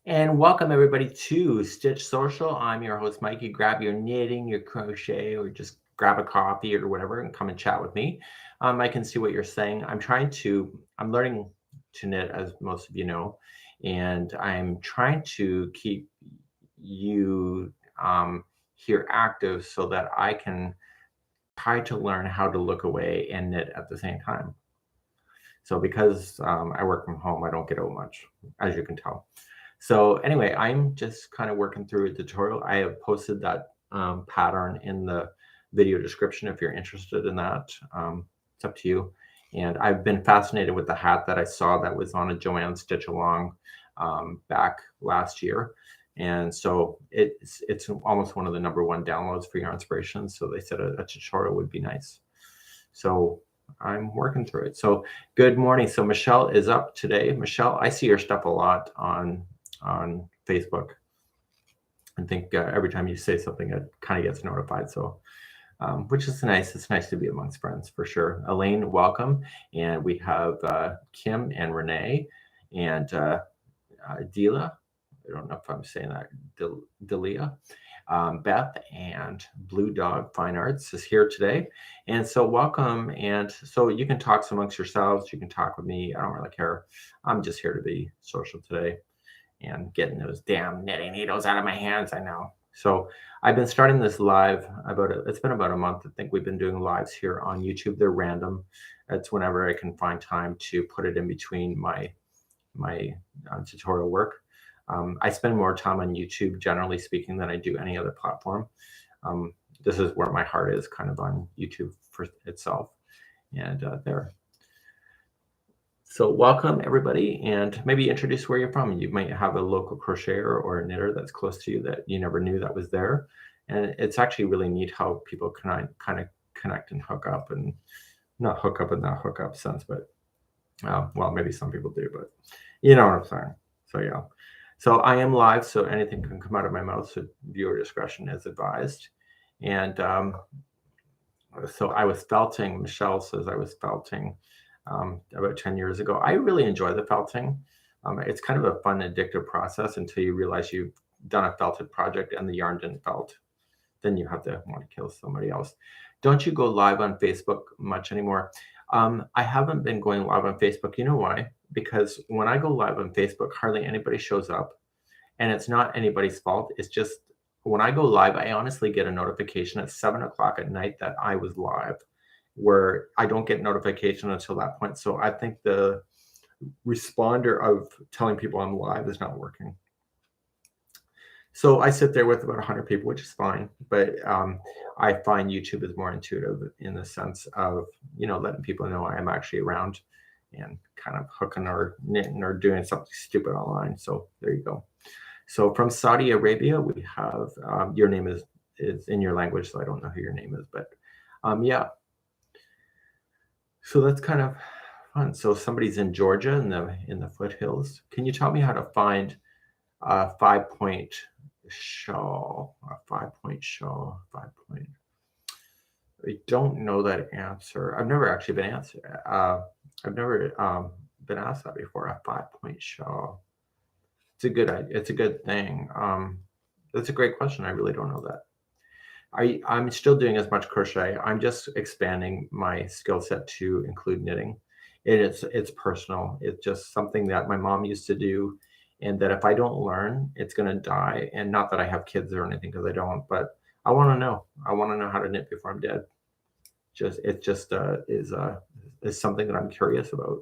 And welcome everybody to Stitch Social. I'm your host, Mikey. Grab your knitting, your crochet, or just grab a coffee or whatever and come and chat with me. I can see what you're saying. I'm learning to knit, as most of you know, and I'm trying to keep you here active so that I can try to learn how to look away and knit at the same time. So because I work from home, I don't get out much, as you can tell. So anyway, I'm just kind of working through a tutorial. I have posted that pattern in the video description if you're interested in that. It's up to you. And I've been fascinated with the hat that I saw that was on a Joanne Stitch Along back last year. And so it's almost one of the #1 downloads for your inspiration. So they said a tutorial would be nice. So I'm working through it. So good morning. So Michelle is up today. Michelle, I see your stuff a lot on Facebook. I think every time you say something, it kind of gets notified. So, which is nice. It's nice to be amongst friends for sure. Elaine, welcome. And we have Kim and Renee and Dila. I don't know if I'm saying that. Delia. Beth and Blue Dog Fine Arts is here today. And so welcome. And so you can talk amongst yourselves. You can talk with me. I don't really care. I'm just here to be social today and getting those damn knitting needles out of my hands. I know. So I've been starting this live it's been about a month. I think we've been doing lives here on YouTube. They're random. It's whenever I can find time to put it in between my tutorial work. I spend more time on YouTube, generally speaking, than I do any other platform. This is where my heart is, kind of on YouTube for itself, and there. So welcome everybody, and maybe introduce where you're from. You might have a local crocheter or a knitter that's close to you that you never knew that was there. And it's actually really neat how people can kind of connect and hook up, and not hook up in that hookup sense, but well, maybe some people do, but you know what I'm saying. So yeah. So I am live, so anything can come out of my mouth, so viewer discretion is advised. And so I was felting, Michelle says I was felting about 10 years ago. I really enjoy the felting. It's kind of a fun, addictive process until you realize you've done a felted project and the yarn didn't felt. Then you have to want to kill somebody else. Don't you go live on Facebook much anymore? I haven't been going live on Facebook. You know why? Because when I go live on Facebook, hardly anybody shows up, and it's not anybody's fault. It's just when I go live, I honestly get a notification at 7 o'clock at night that I was live, where I don't get notification until that point. So I think the responder of telling people I'm live is not working. So I sit there with about 100 people, which is fine, but I find YouTube is more intuitive in the sense of, letting people know I am actually around and kind of hooking or knitting or doing something stupid online. So there you go. So from Saudi Arabia, we have, your name is in your language, so I don't know who your name is, but yeah. So that's kind of fun. So somebody's in Georgia in the foothills. Can you tell me how to find a 5-point shawl? A 5-point shawl, 5-point. I don't know that answer. I've never actually been answered. I've never been asked that before. A 5-point shawl. It's a good thing. That's a great question. I really don't know that. I'm still doing as much crochet. I'm just expanding my skill set to include knitting. It's personal. It's just something that my mom used to do, and that if I don't learn, it's going to die. And not that I have kids or anything, because I don't, but I want to know. I want to know how to knit before I'm dead. Is something that I'm curious about.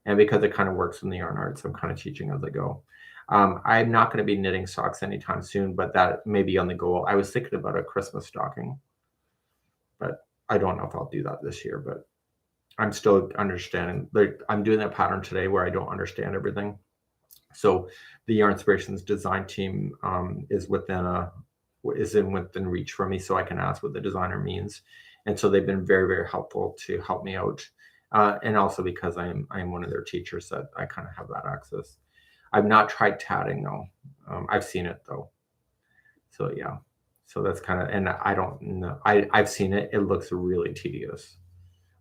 And because it kind of works in the yarn arts, I'm kind of teaching as I go. I'm not going to be knitting socks anytime soon, but that may be on the goal. I was thinking about a Christmas stocking, but I don't know if I'll do that this year. But I'm still understanding. Like, I'm doing that pattern today where I don't understand everything. So the Yarn Inspirations design team is within reach for me, so I can ask what the designer means. And so they've been very, very helpful to help me out. And also because I'm one of their teachers, that I kind of have that access. I've not tried tatting though. I've seen it though. So yeah. So that's kind of, and I don't know. I've seen it. It looks really tedious,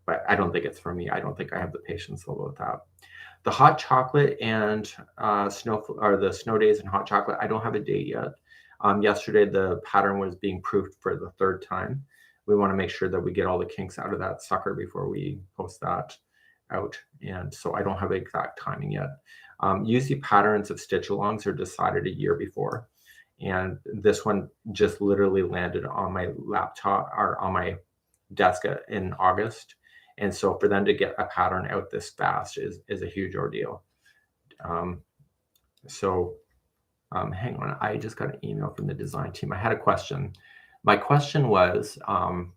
but I don't think it's for me. I don't think I have the patience level with that. The hot chocolate and the snow days and hot chocolate, I don't have a date yet. Yesterday, the pattern was being proofed for the third time. We want to make sure that we get all the kinks out of that sucker before we post that out. And so I don't have exact timing yet. Usually patterns of stitch alongs are decided a year before. And this one just literally landed on my laptop or on my desk in August. And so for them to get a pattern out this fast is a huge ordeal. Um, so hang on, I just got an email from the design team. I had a question. My question was, um,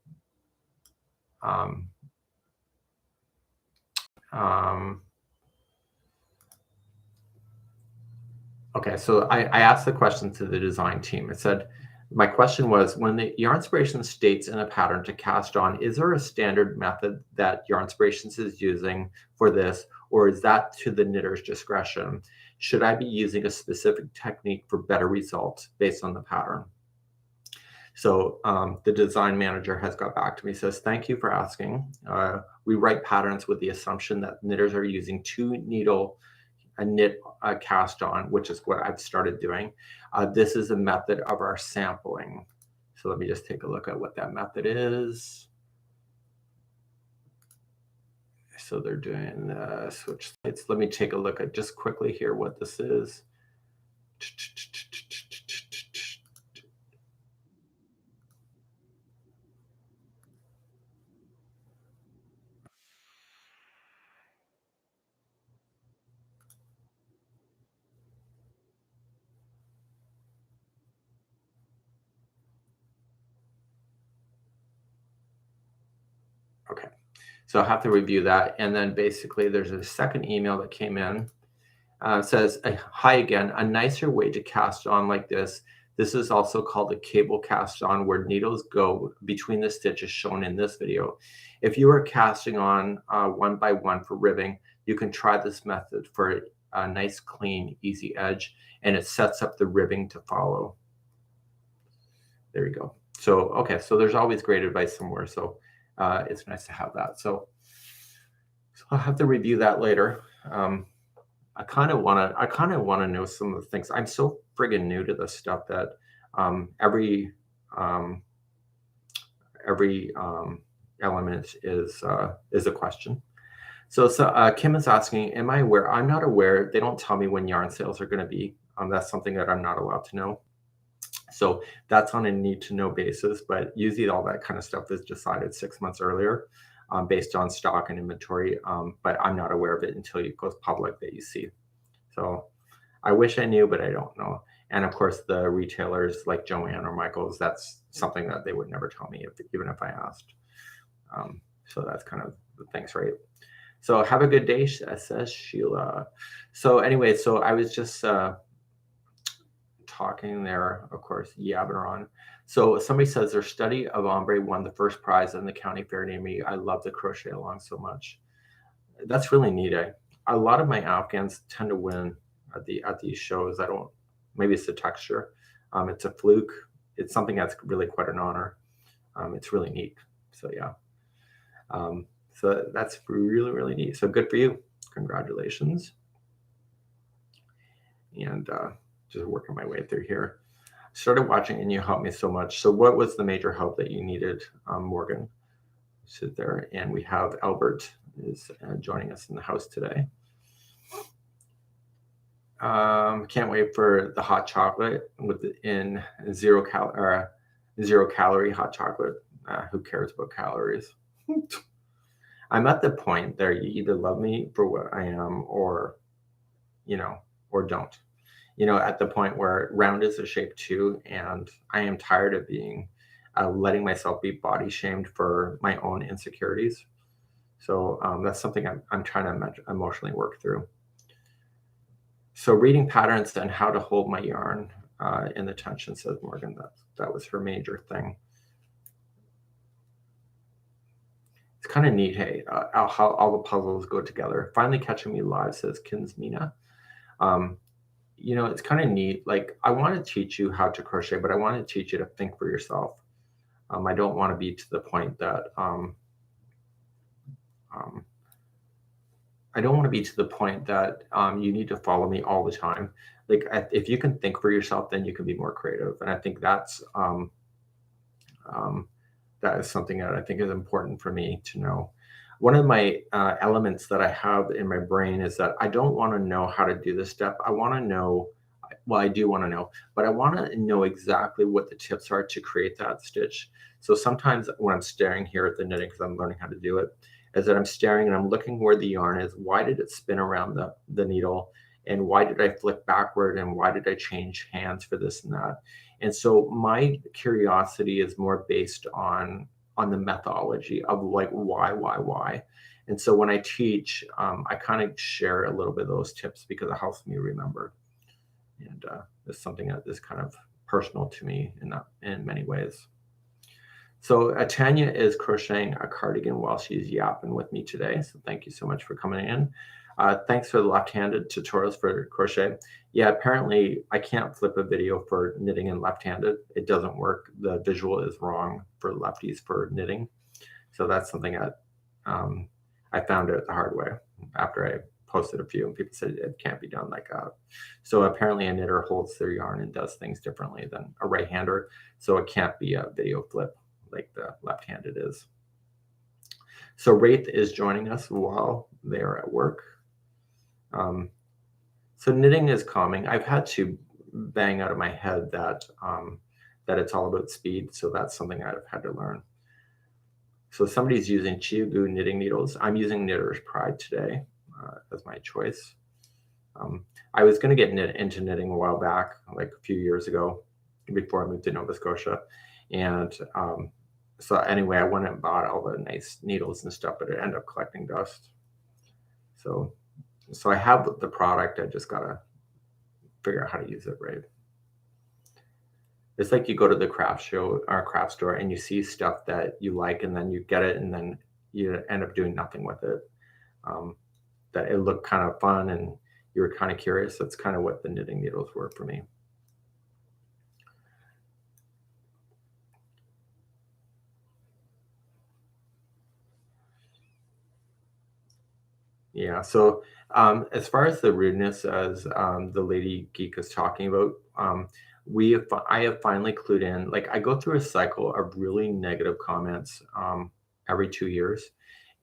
okay, so I asked the question to the design team. It said, my question was, when the Yarnspirations states in a pattern to cast on, is there a standard method that Yarnspirations is using for this, or is that to the knitter's discretion? Should I be using a specific technique for better results based on the pattern? So the design manager has got back to me, says, thank you for asking. We write patterns with the assumption that knitters are using two needle a knit cast on, which is what I've started doing. This is a method of our sampling. So let me just take a look at what that method is. So they're doing switch sites. Let me take a look at just quickly here what this is. Okay, so I'll have to review that. And then basically there's a second email that came in. Says, hi again, a nicer way to cast on like this. This is also called a cable cast on, where needles go between the stitches shown in this video. If you are casting on one by one for ribbing, you can try this method for a nice, clean, easy edge, and it sets up the ribbing to follow. There you go. So, okay, so there's always great advice somewhere. So it's nice to have that. So I'll have to review that later. I kind of want to know some of the things. I'm so friggin' new to this stuff that every element is a question. So Kim is asking, am I aware? I'm not aware. They don't tell me when yarn sales are going to be. That's something that I'm not allowed to know. So that's on a need to know basis, but usually all that kind of stuff is decided 6 months earlier. Based on stock and inventory, but I'm not aware of it until it goes public that you see. So I wish I knew, but I don't know. And of course, the retailers like Joanne or Michaels, that's something that they would never tell me even if I asked. So that's kind of the things, right? So have a good day, says Sheila. So anyway, so I was just talking there, of course, yabbing on. So somebody says their study of ombre won the first prize in the county fair near me. I love the crochet along so much. That's really neat. A lot of my Afghans tend to win at these shows. I don't. Maybe it's the texture. It's a fluke. It's something that's really quite an honor. It's really neat. So yeah. So that's really neat. So good for you. Congratulations. And just working my way through here. Started watching and you helped me so much. So what was the major help that you needed, Morgan? Sit there. And we have Albert is joining us in the house today. Can't wait for the hot chocolate in zero calorie hot chocolate. Who cares about calories? I'm at the point there you either love me for what I am or don't. At the point where round is a shape too, and I am tired of being letting myself be body shamed for my own insecurities. So that's something I'm trying to emotionally work through. So reading patterns and how to hold my yarn in the tension, says Morgan. That was her major thing. It's kind of neat, hey, how all the puzzles go together. Finally catching me live, says Kinsmina. It's kind of neat. Like, I want to teach you how to crochet, but I want to teach you to think for yourself. I don't want to be to the point that I don't want to be to the point that you need to follow me all the time. Like if you can think for yourself, then you can be more creative. And I think um, that is something that I think is important for me to know. One of my elements that I have in my brain is that I don't want to know how to do this step. I want to know, well, I do want to know, but I want to know exactly what the tips are to create that stitch. So sometimes when I'm staring here at the knitting, because I'm learning how to do it, is that I'm staring and I'm looking where the yarn is. Why did it spin around the needle? And why did I flick backward? And why did I change hands for this and that? And so my curiosity is more based on the methodology of like why. And so when I teach, I kind of share a little bit of those tips because it helps me remember. And it's something that is kind of personal to me in many ways. So Tanya is crocheting a cardigan while she's yapping with me today. So thank you so much for coming in. Thanks for the left-handed tutorials for crochet. Yeah, apparently I can't flip a video for knitting in left-handed. It doesn't work. The visual is wrong for lefties for knitting. So that's something that I found out the hard way after I posted a few and people said it can't be done like that. So apparently a knitter holds their yarn and does things differently than a right-hander. So it can't be a video flip like the left-handed is. So Wraith is joining us while they are at work. So knitting is calming. I've had to bang out of my head that that it's all about speed. So that's something I've had to learn. So somebody's using Chiagu knitting needles. I'm using Knitter's Pride today as my choice. I was going to get into knitting a while back, like a few years ago, before I moved to Nova Scotia. And so anyway, I went and bought all the nice needles and stuff, but it ended up collecting dust. So I have the product. I just got to figure out how to use it right. It's like you go to the craft show or craft store and you see stuff that you like and then you get it and then you end up doing nothing with it. That it looked kind of fun and you were kind of curious. That's kind of what the knitting needles were for me. Yeah. So as far as the rudeness, as the lady geek is talking about, I have finally clued in. Like I go through a cycle of really negative comments every 2 years,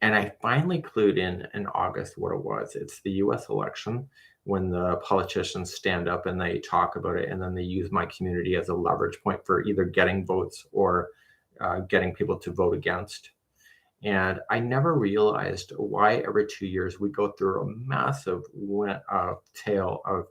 and I finally clued in August what it was. It's the U.S. election when the politicians stand up and they talk about it, and then they use my community as a leverage point for either getting votes or getting people to vote against. And I never realized why every 2 years we go through a massive tale of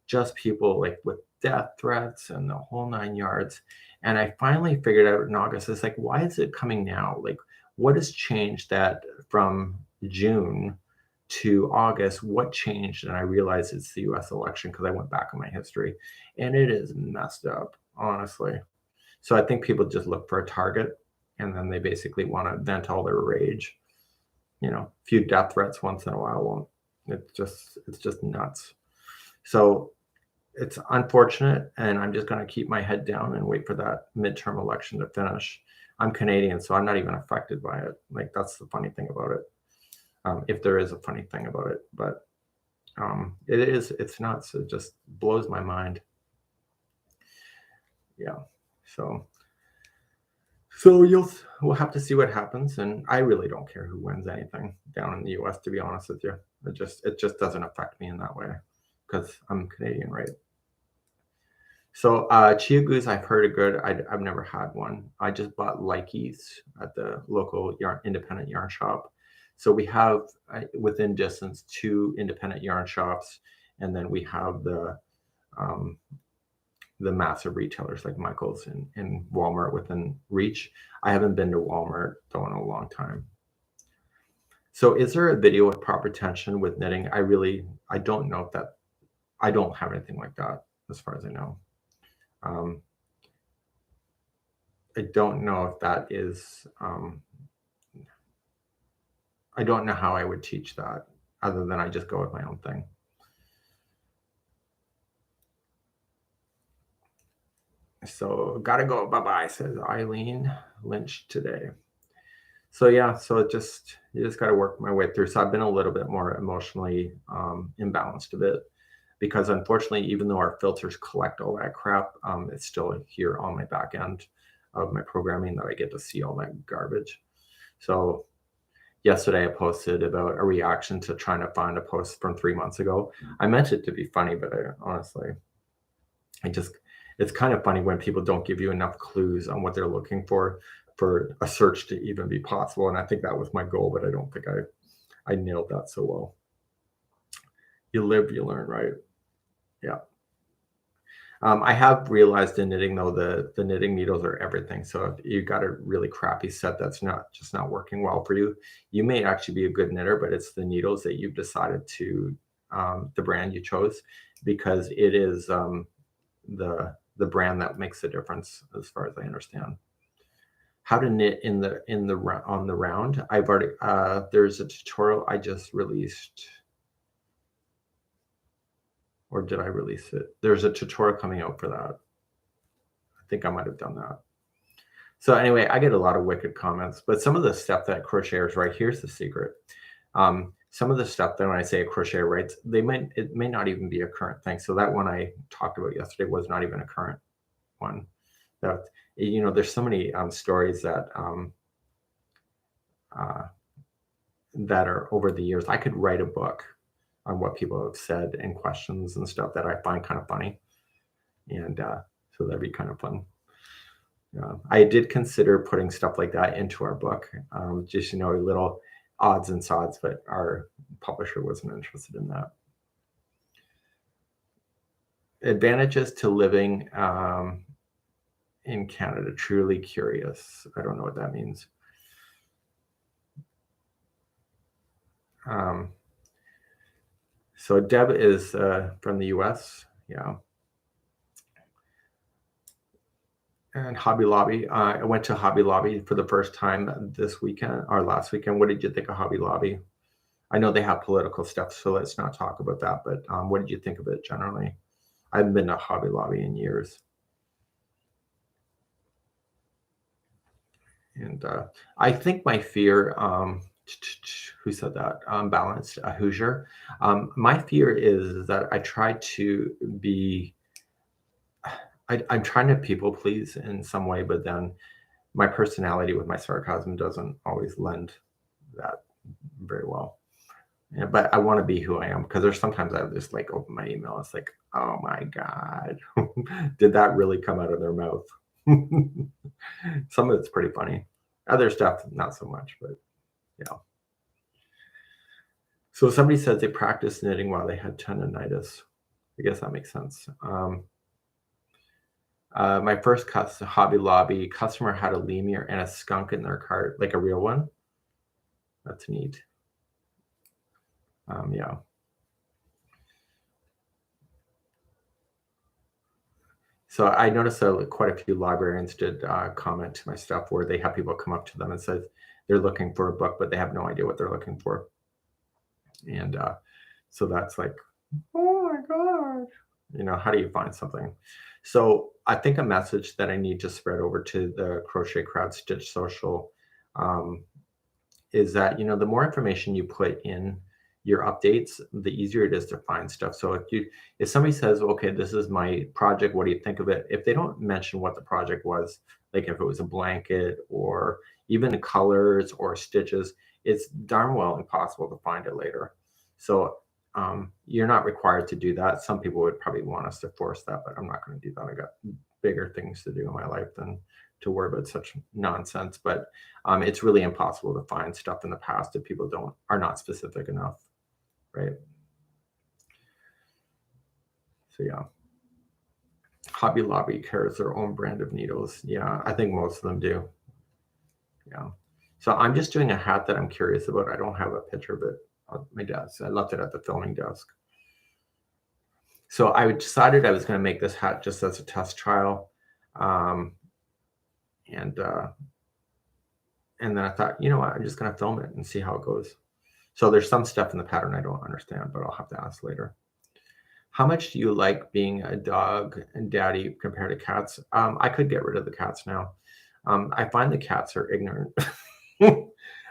just people like with death threats and the whole 9 yards. And I finally figured out in August, it's like, why is it coming now? Like, what has changed that from June to August? What changed? And I realized it's the US election because I went back in my history and it is messed up, honestly. So I think people just look for a target and then they basically want to vent all their rage. You know, a few death threats once in a while won't. It's just nuts. So it's unfortunate, and I'm just going to keep my head down and wait for that midterm election to finish. I'm Canadian, so I'm not even affected by it. Like that's the funny thing about it. If there is a funny thing about it, but it's nuts. It just blows my mind. Yeah. So we'll have to see what happens, and I really don't care who wins anything down in the U.S. To be honest with you, it just doesn't affect me in that way because I'm Canadian, right? So Chiagus, I've heard are good. I've never had one. I just bought Likey's at the local independent yarn shop. So we have within distance 2 independent yarn shops, and then we have the massive retailers like Michael's and Walmart within reach. I haven't been to Walmart though in a long time. So is there a video with proper tension with knitting? I don't know if that, I don't have anything like that as far as I know. I don't know if that is, I don't know how I would teach that other than I just go with my own thing. So gotta go. Bye-bye, says Eileen Lynch today. So yeah, so it just you just got to work my way through. So I've been a little bit more emotionally imbalanced a bit because unfortunately, even though our filters collect all that crap, it's still here on my back end of my programming that I get to see all that garbage. So yesterday I posted about a reaction to trying to find a post from 3 months ago. I meant it to be funny, but I honestly, I just it's kind of funny when people don't give you enough clues on what they're looking for a search to even be possible. And I think that was my goal, but I don't think I nailed that so well. You live, you learn, right? Yeah. I have realized in knitting though the knitting needles are everything. So if you got a really crappy set that's not working well for you, you may actually be a good knitter, but it's the needles that you've decided to the brand you chose because it is the brand that makes the difference as far as I understand. How to knit on the round. I've already there's a tutorial I just released, or did I release it? There's a tutorial coming out for that. I think I might have done that. So anyway, I get a lot of wicked comments, but some of the stuff that crocheters write, here's the secret. Some of the stuff that when I say a crocheter writes, it may not even be a current thing. So that one I talked about yesterday was not even a current one. That there's so many stories uh, that are over the years. I could write a book on what people have said and questions and stuff that I find kind of funny, and so that'd be kind of fun. I did consider putting stuff like that into our book, just little odds and sods, but our publisher wasn't interested in that. Advantages to living in Canada. Truly curious. I don't know what that means. So Deb is from the US. Yeah. And Hobby Lobby. I went to Hobby Lobby for the first time this weekend or last weekend. What did you think of Hobby Lobby? I know they have political stuff, so let's not talk about that. But what did you think of it generally? I haven't been to Hobby Lobby in years. And I think my fear, who said that? Balanced, a Hoosier. My fear is that I try to be, I'm trying to people please in some way, but then my personality with my sarcasm doesn't always lend that very well. Yeah, but I want to be who I am because there's sometimes I just like open my email. It's like, oh my God, did that really come out of their mouth? Some of it's pretty funny. Other stuff, not so much, but yeah. So somebody says they practiced knitting while they had tendonitis. I guess that makes sense. My first Hobby Lobby customer had a lemur and a skunk in their cart, like a real one. That's neat. Yeah. So I noticed that quite a few librarians did comment to my stuff where they have people come up to them and says they're looking for a book, but they have no idea what they're looking for. And so that's like, oh my God, how do you find something? So I think a message that I need to spread over to the Crochet Crowd Stitch Social is that, the more information you put in your updates, the easier it is to find stuff. So if somebody says, okay, this is my project, what do you think of it? If they don't mention what the project was, like if it was a blanket or even colors or stitches, it's darn well impossible to find it later. So you're not required to do that. Some people would probably want us to force that, but I'm not going to do that. I got bigger things to do in my life than to worry about such nonsense. But it's really impossible to find stuff in the past if people are not specific enough, right? So yeah. Hobby Lobby carries their own brand of needles. Yeah, I think most of them do. Yeah. So I'm just doing a hat that I'm curious about. I don't have a picture of it on my desk. I left it at the filming desk. So I decided I was going to make this hat just as a test trial. And then I thought, you know what, I'm just going to film it and see how it goes. So there's some stuff in the pattern I don't understand, but I'll have to ask later. How much do you like being a dog and daddy compared to cats? I could get rid of the cats now. I find the cats are ignorant.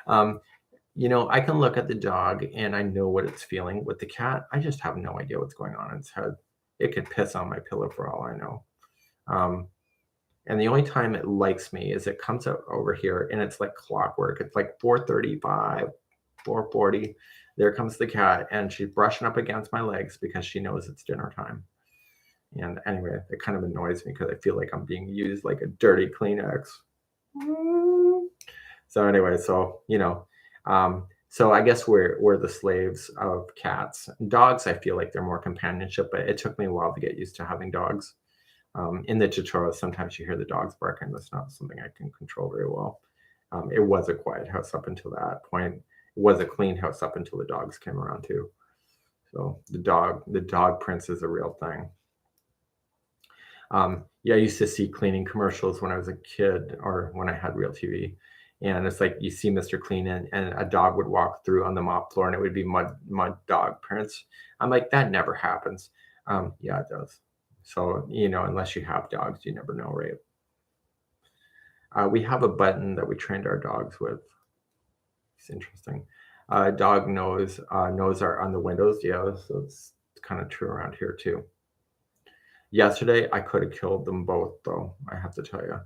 Um, I can look at the dog and I know what it's feeling. With the cat, I just have no idea what's going on in its head. It could piss on my pillow for all I know. Um, and the only time it likes me is it comes out over here and it's like clockwork. It's like 4:35, 4:40. There comes the cat and she's brushing up against my legs because she knows it's dinner time. And anyway, it kind of annoys me because I feel like I'm being used like a dirty Kleenex. So anyway, so I guess we're the slaves of cats. Dogs, I feel like they're more companionship, but it took me a while to get used to having dogs. In the tutorial, sometimes you hear the dogs barking. That's not something I can control very well. It was a quiet house up until that point. It was a clean house up until the dogs came around too. So the dog prince is a real thing. Yeah, I used to see cleaning commercials when I was a kid or when I had real TV. And it's like you see Mr. Clean and a dog would walk through on the mop floor and it would be mud dog prints. I'm like, that never happens. Yeah, it does. So, unless you have dogs, you never know, right? We have a button that we trained our dogs with. It's interesting. Dog nose are on the windows. Yeah, so it's kind of true around here too. Yesterday, I could have killed them both, though, I have to tell you.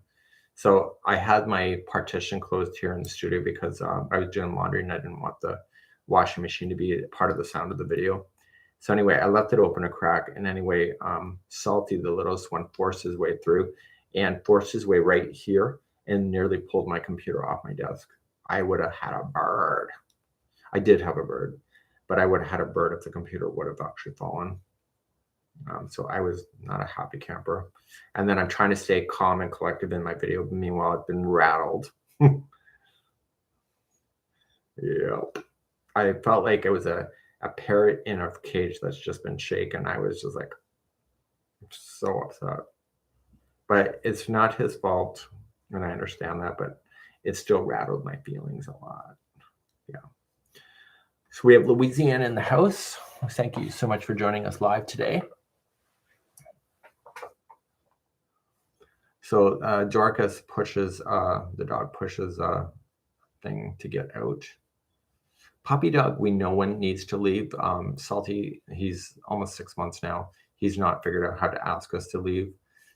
So I had my partition closed here in the studio because I was doing laundry and I didn't want the washing machine to be part of the sound of the video. So anyway, I left it open a crack, and anyway, Salty, the littlest one, forced his way through and forced his way right here and nearly pulled my computer off my desk. I would have had a bird. I did have a bird, but I would have had a bird if the computer would have actually fallen. So I was not a happy camper. And then I'm trying to stay calm and collective in my video. Meanwhile, I've been rattled. Yep. I felt like it was a parrot in a cage that's just been shaken. I was just like so upset. But it's not his fault. And I understand that, but it still rattled my feelings a lot. Yeah. So we have Louisiana in the house. Thank you so much for joining us live today. So Dorcas pushes, the dog pushes a thing to get out. Puppy dog, we know when needs to leave. Salty, he's almost 6 months now. He's not figured out how to ask us to leave.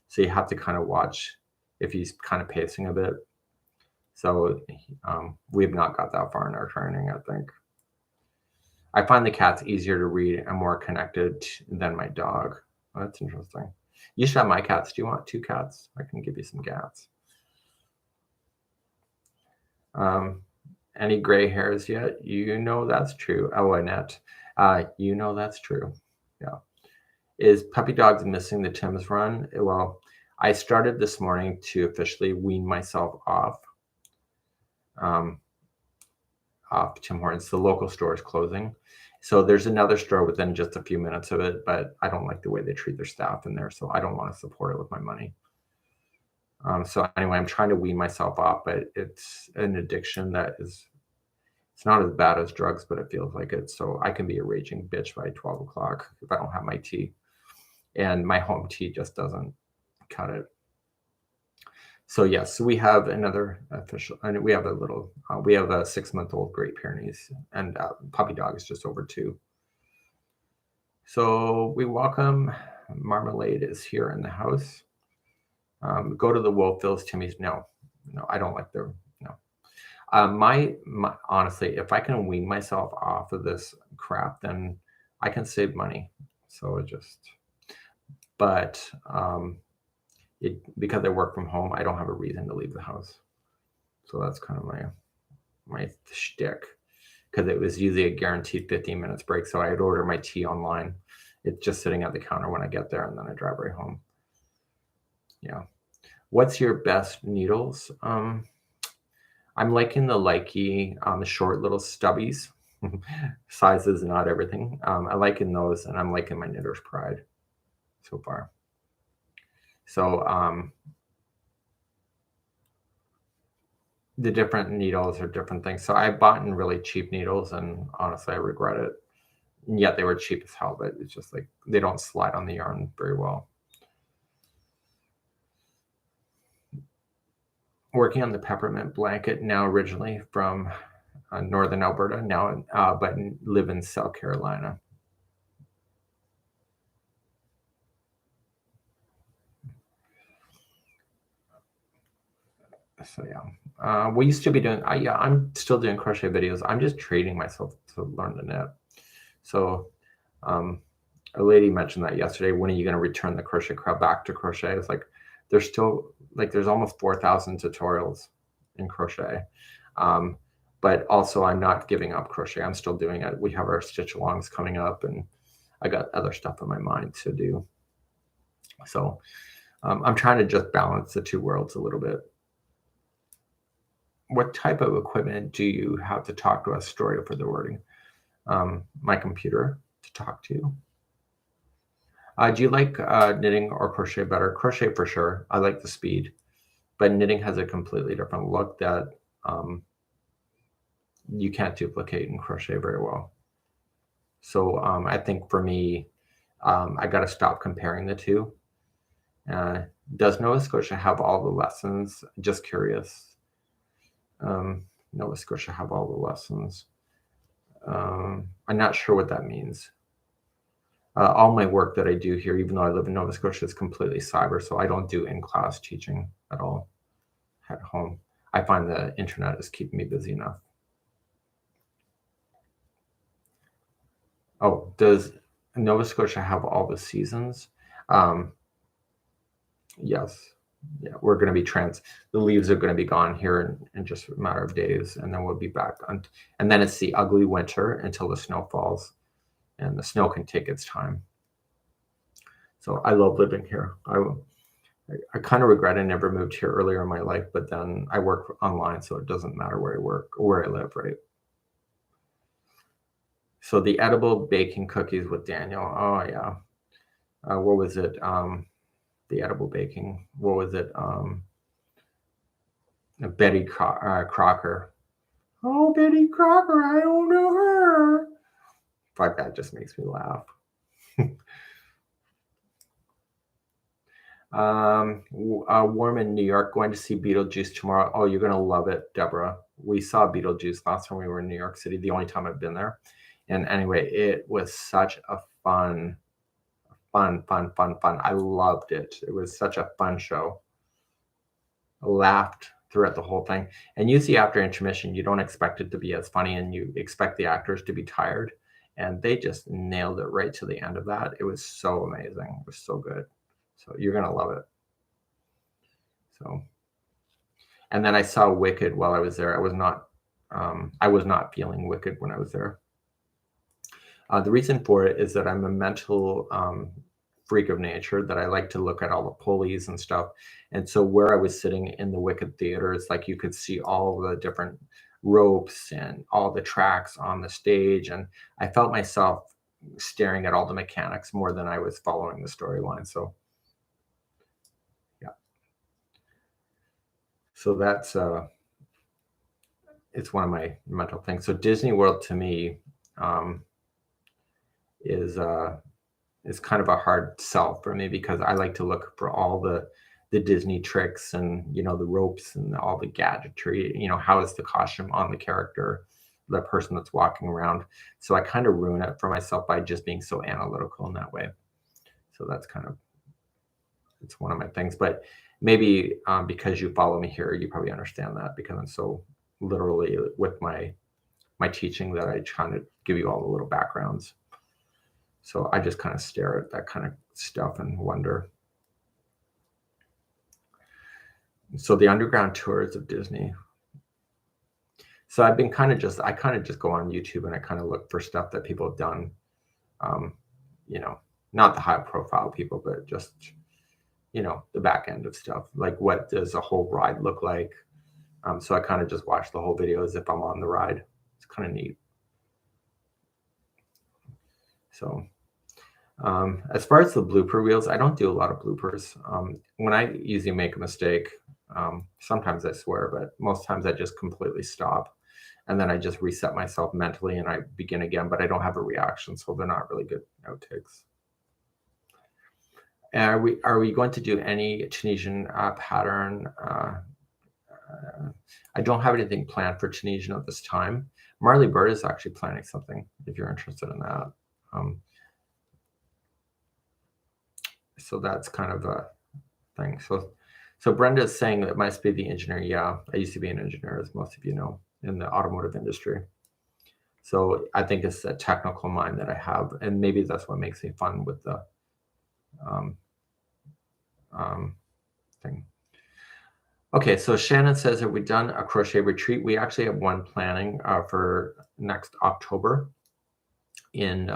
So you have to kind of watch if he's kind of pacing a bit. So we have not got that far in our training, I think. I find the cats easier to read and more connected than my dog. Oh, that's interesting. You should have my cats. Do you want 2 cats? I can give you some cats. Any gray hairs yet? That's true. Oh, Annette, that's true. Yeah. Is Puppy Dogs missing the Tim's run? Well, I started this morning to officially wean myself off Tim Hortons. The local store is closing. So there's another store within just a few minutes of it, but I don't like the way they treat their staff in there, so I don't want to support it with my money. So anyway, I'm trying to wean myself off, but it's an addiction that it's not as bad as drugs, but it feels like it. So I can be a raging bitch by 12 o'clock if I don't have my tea. And my home tea just doesn't cut it. So yes, we have another official, and we have a 6-month-old Great Pyrenees, and Puppy Dog is just over 2. So we welcome Marmalade is here in the house. Go to the Wolfville's Timmy's. No, I don't like their, no. My honestly, if I can wean myself off of this crap, then I can save money. So but because I work from home, I don't have a reason to leave the house. So that's kind of my shtick, because it was usually a guaranteed 15 minutes break. So I'd order my tea online. It's just sitting at the counter when I get there, and then I drive right home. Yeah. What's your best needles? I'm liking the Likey, the short little stubbies. Size is not everything. I liking those, and I'm liking my Knitter's Pride so far. So the different needles are different things. So I bought in really cheap needles, and honestly, I regret it. And yet they were cheap as hell, but it's just like they don't slide on the yarn very well. Working on the peppermint blanket now, originally from northern Alberta now, but live in South Carolina. So yeah, we used to be doing. Yeah, I'm still doing crochet videos. I'm just training myself to learn the knit. So um, a lady mentioned that yesterday. When are you going to return the crochet crowd back to crochet? It's like there's still like there's almost 4,000 tutorials in crochet. But also I'm not giving up crochet. I'm still doing it. We have our stitch alongs coming up, and I got other stuff in my mind to do. So I'm trying to just balance the two worlds a little bit. What type of equipment do you have to talk to a story for the wording? My computer to talk to. Do you like knitting or crochet better? Crochet for sure. I like the speed, but knitting has a completely different look that you can't duplicate in crochet very well. So I think for me, I got to stop comparing the two. Does Nova Scotia have all the lessons? Just curious. Nova Scotia have all the lessons. I'm not sure what that means. All my work that I do here, even though I live in Nova Scotia, is completely cyber, so I don't do in-class teaching at all at home. I find the internet is keeping me busy enough. Oh, does Nova Scotia have all the seasons? Yes. Yeah, we're going to be the leaves are going to be gone here in just a matter of days, and then we'll be back on. And then it's the ugly winter until the snow falls, and the snow can take its time. So I love living here. I kind of regret I never moved here earlier in my life, but then I work online, so it doesn't matter where I work or where I live, right? So the edible baking cookies with Daniel. Oh yeah. What was it? The edible baking. What was it? Betty Crocker. Oh, Betty Crocker, I don't know her. Fuck, that just makes me laugh. Warm in New York, going to see Beetlejuice tomorrow. Oh, you're gonna love it, Deborah. We saw Beetlejuice last time we were in New York City, the only time I've been there. And anyway, it was such a fun. I loved it. It was such a fun show. I laughed throughout the whole thing. And usually after intermission, you don't expect it to be as funny, and you expect the actors to be tired. And they just nailed it right to the end of that. It was so amazing. It was so good. So you're gonna love it. So, and then I saw Wicked while I was there. I was not feeling Wicked when I was there. The reason for it is that I'm a mental freak of nature, that I like to look at all the pulleys and stuff. And so where I was sitting in the Wicked Theater, it's like you could see all the different ropes and all the tracks on the stage. And I felt myself staring at all the mechanics more than I was following the storyline. So yeah. So that's it's one of my mental things. So Disney World to me is kind of a hard sell for me, because I like to look for all the Disney tricks and the ropes and all the gadgetry. How is the costume on the character, the person that's walking around? So I kind of ruin it for myself by just being so analytical in that way. So that's it's one of my things. But maybe because you follow me here, you probably understand that, because I'm so literally with my teaching that I try to give you all the little backgrounds. So I just kind of stare at that kind of stuff and wonder. So the underground tours of Disney. So I've been kind of just go on YouTube and I kind of look for stuff that people have done. Not the high profile people, but just, the back end of stuff. Like, what does a whole ride look like? So I kind of just watch the whole video as if I'm on the ride. It's kind of neat. So as far as the blooper reels, I don't do a lot of bloopers. When I usually make a mistake, sometimes I swear, but most times I just completely stop, and then I just reset myself mentally and I begin again, but I don't have a reaction, so they're not really good outtakes. Are we going to do any Tunisian pattern? I don't have anything planned for Tunisian at this time. Marley Bird is actually planning something if you're interested in that. Um, so that's kind of a thing. So Brenda is saying that it must be the engineer. Yeah, I used to be an engineer, as most of you know, in the automotive industry. So I think it's a technical mind that I have, and maybe that's what makes me fun with the um, um, thing. Okay, so Shannon says, have we done a crochet retreat? We actually have one planning for next October in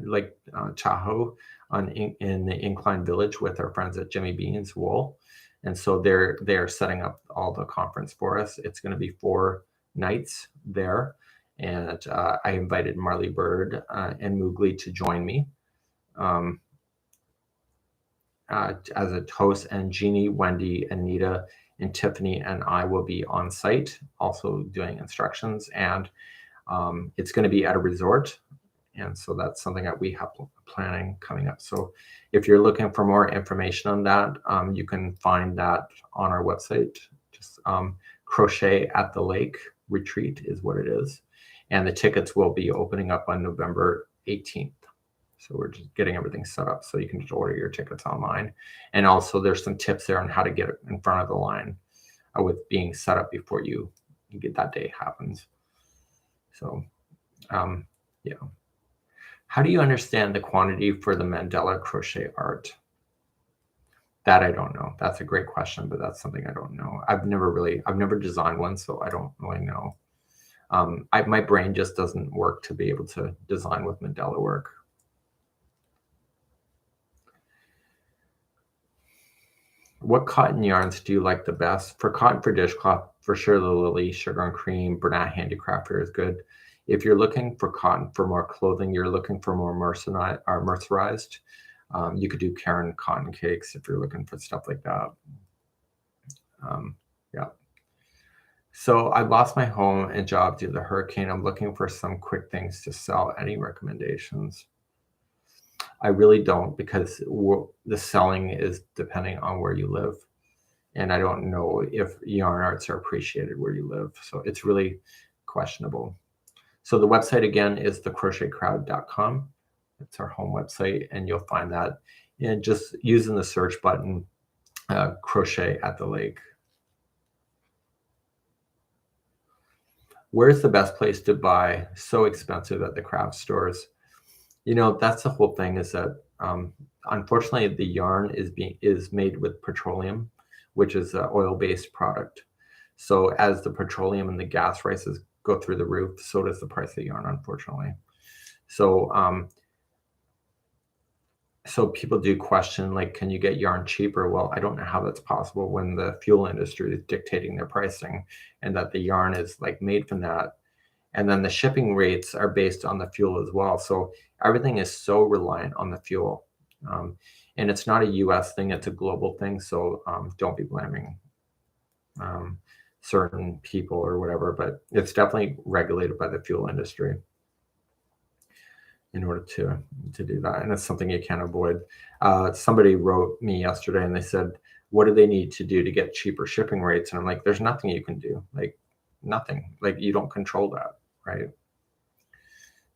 Lake Tahoe in the Incline Village with our friends at Jimmy Bean's Wool. And so they're setting up all the conference for us. It's going to be 4 nights there. And I invited Marley Bird and Moogly to join me as a host, and Jeannie, Wendy, Anita, and Tiffany and I will be on site also doing instructions. And it's going to be at a resort. And so that's something that we have planning coming up. So if you're looking for more information on that, you can find that on our website. Just Crochet at the Lake Retreat is what it is. And the tickets will be opening up on November 18th. So we're just getting everything set up so you can just order your tickets online. And also there's some tips there on how to get it in front of the line with being set up before you get that day happens. So yeah. How do you understand the quantity for the mandala crochet art? That I don't know. That's a great question, but that's something I don't know. I've never designed one, so I don't really know. My brain just doesn't work to be able to design with mandala work. What cotton yarns do you like the best? For cotton for dishcloth, for sure the Lily, Sugar and Cream, Bernat Handicrafter is good. If you're looking for cotton for more clothing, you're looking for more mercerized, you could do Karen cotton cakes if you're looking for stuff like that. Yeah. So I lost my home and job due to the hurricane. I'm looking for some quick things to sell. Any recommendations? I really don't, because the selling is depending on where you live. And I don't know if yarn arts are appreciated where you live. So it's really questionable. So the website again is thecrochetcrowd.com. It's our home website, and you'll find that. And just using the search button, Crochet at the Lake. Where's the best place to buy? So expensive at the craft stores. You know, that's the whole thing, is that unfortunately the yarn is made with petroleum, which is an oil-based product. So as the petroleum and the gas prices go through the roof, so does the price of yarn, unfortunately. So so people do question, like, can you get yarn cheaper? Well, I don't know how that's possible when the fuel industry is dictating their pricing, and that the yarn is like made from that. And then the shipping rates are based on the fuel as well. So everything is so reliant on the fuel. And it's not a US thing, it's a global thing. So don't be blaming certain people or whatever, but it's definitely regulated by the fuel industry in order to do that. And it's something you can't avoid. Somebody wrote me yesterday and they said, what do they need to do to get cheaper shipping rates? And I'm like, there's nothing you can do, like nothing, like you don't control that, right?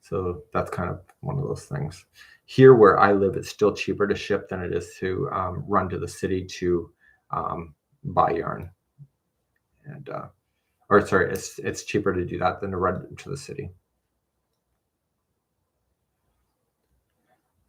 So that's kind of one of those things. Here where I live, it's still cheaper to ship than it is to run to the city to buy yarn. And or sorry, it's cheaper to do that than to run to the city.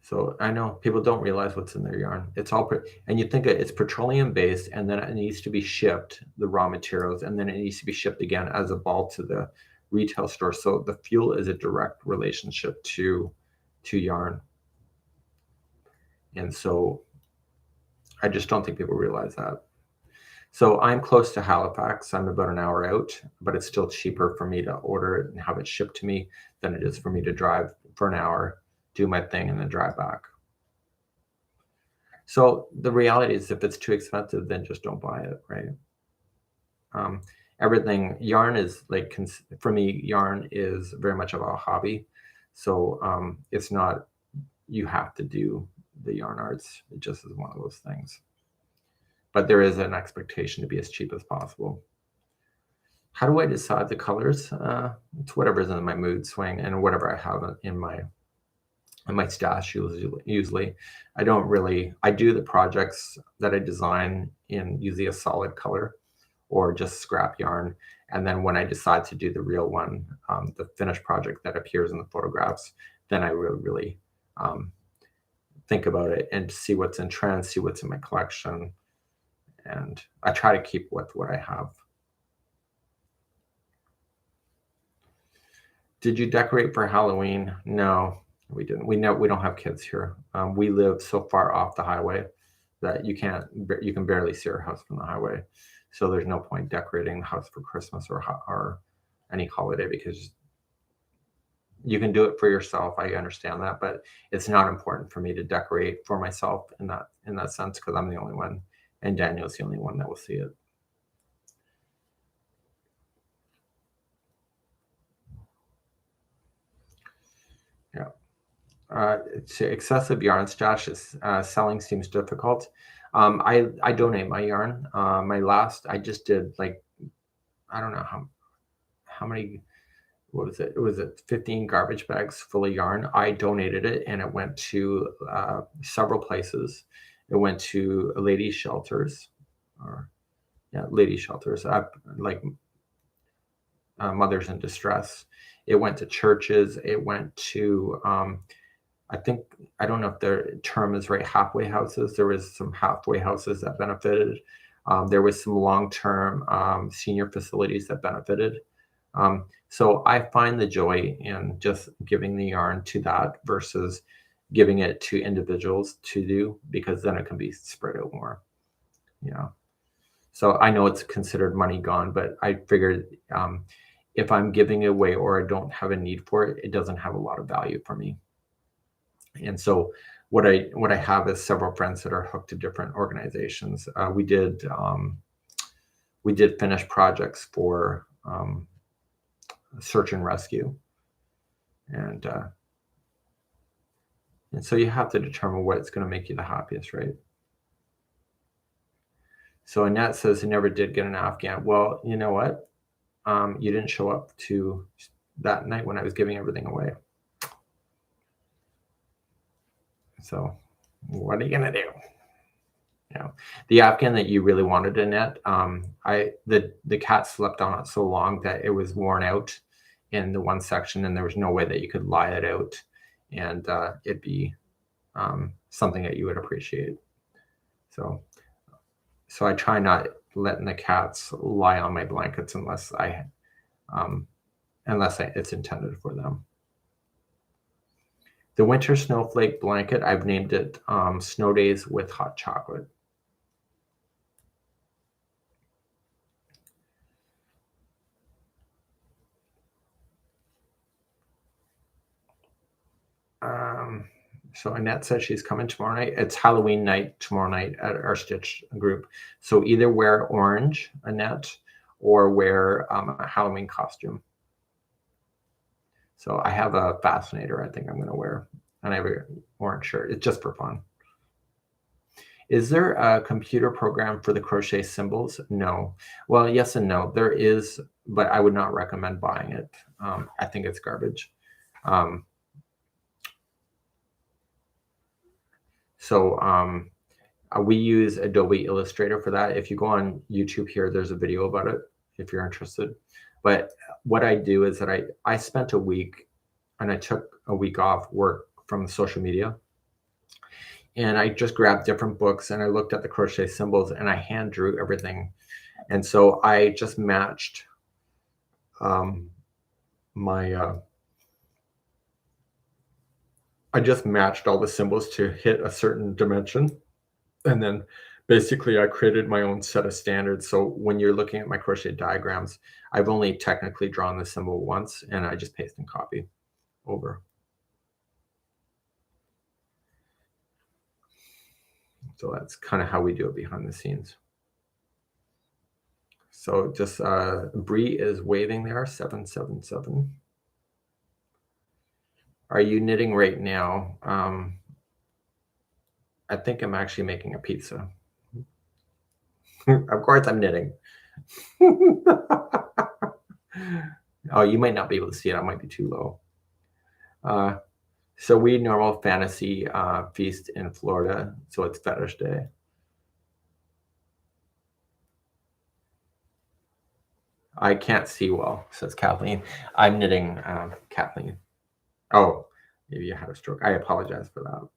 So I know people don't realize what's in their yarn. It's all, and you think it's petroleum based, and then it needs to be shipped, the raw materials, and then it needs to be shipped again as a ball to the retail store. So the fuel is a direct relationship to yarn. And so I just don't think people realize that. So I'm close to Halifax. I'm about an hour out, but it's still cheaper for me to order it and have it shipped to me than it is for me to drive for an hour, do my thing, and then drive back. So the reality is, if it's too expensive, then just don't buy it, right? Everything, yarn is like, for me, yarn is very much of a hobby. So it's not, you have to do the yarn arts. It just is one of those things. But there is an expectation to be as cheap as possible. How do I decide the colors? It's whatever's in my mood swing and whatever I have in my stash usually. I don't really I do the projects that I design in usually a solid color or just scrap yarn. And then when I decide to do the real one, the finished project that appears in the photographs, then I really um, think about it and see what's in trend, see what's in my collection, and I try to keep with what I have. Did you decorate for Halloween? No, we didn't. We don't have kids here. We live so far off the highway that you can barely see our house from the highway. So there's no point decorating the house for Christmas or any holiday because you can do it for yourself. I understand that, but it's not important for me to decorate for myself in that sense because I'm the only one, and Daniel's the only one that will see it. Yeah. Excessive yarn stash is selling seems difficult. I donate my yarn. My last I just did like I don't know how many what was it? It was 15 garbage bags full of yarn. I donated it and it went to several places. It went to lady shelters, or yeah, lady shelters, like mothers in distress. It went to churches. It went to I think I don't know if the term is right. Halfway houses. There was some halfway houses that benefited. There was some long-term senior facilities that benefited. So I find the joy in just giving the yarn to that versus giving it to individuals to do because then it can be spread out more. Yeah. So I know it's considered money gone, but I figured if I'm giving it away or I don't have a need for it, it doesn't have a lot of value for me. And so what I have is several friends that are hooked to different organizations. We did finish projects for search and rescue, and so you have to determine what's going to make you the happiest, right? So Annette says he never did get an Afghan. Well, you know what? You didn't show up to that night when I was giving everything away. So what are you gonna do? You know, the Afghan that you really wanted, Annette, the cat slept on it so long that it was worn out in the one section, and there was no way that you could lie it out, and it'd be something that you would appreciate. So I try not letting the cats lie on my blankets unless it's intended for them. The winter snowflake blanket, I've named it Snow Days with Hot Chocolate. So Annette says she's coming tomorrow night. It's Halloween night tomorrow night at our Stitch group. So either wear orange, Annette, or wear a Halloween costume. So I have a fascinator I think I'm going to wear, and I have an orange shirt. It's just for fun. Is there a computer program for the crochet symbols? No. Well, yes and no. There is, but I would not recommend buying it. I think it's garbage. We use Adobe Illustrator for that. If you go on YouTube here, there's a video about it if you're interested. But what I do is that I spent a week and I took a week off work from social media. And I just grabbed different books and I looked at the crochet symbols and I hand drew everything. And so I just matched I just matched all the symbols to hit a certain dimension. And then basically I created my own set of standards. So when you're looking at my crochet diagrams, I've only technically drawn the symbol once and I just paste and copy over. So that's kind of how we do it behind the scenes. So just Bree is waving there, 777. Are you knitting right now? I think I'm actually making a pizza. Of course I'm knitting. Oh, you might not be able to see it. I might be too low. Uh, so we normal fantasy feast in Florida. So it's fetish day. I can't see well, says Kathleen. I'm knitting, Kathleen. Oh, maybe you had a stroke. I apologize for that.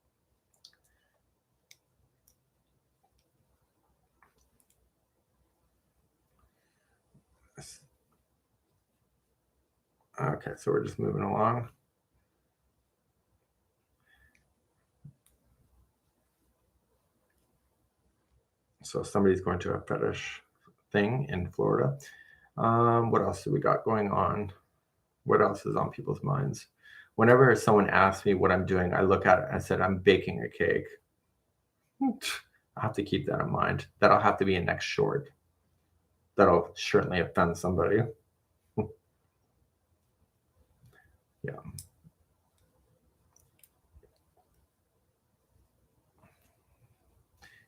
Okay, so we're just moving along. So somebody's going to a fetish thing in Florida. What else do we got going on? What else is on people's minds? Whenever someone asks me what I'm doing, I look at it and I said, I'm baking a cake. I have to keep that in mind. That'll have to be a next short. That'll certainly offend somebody. Yeah.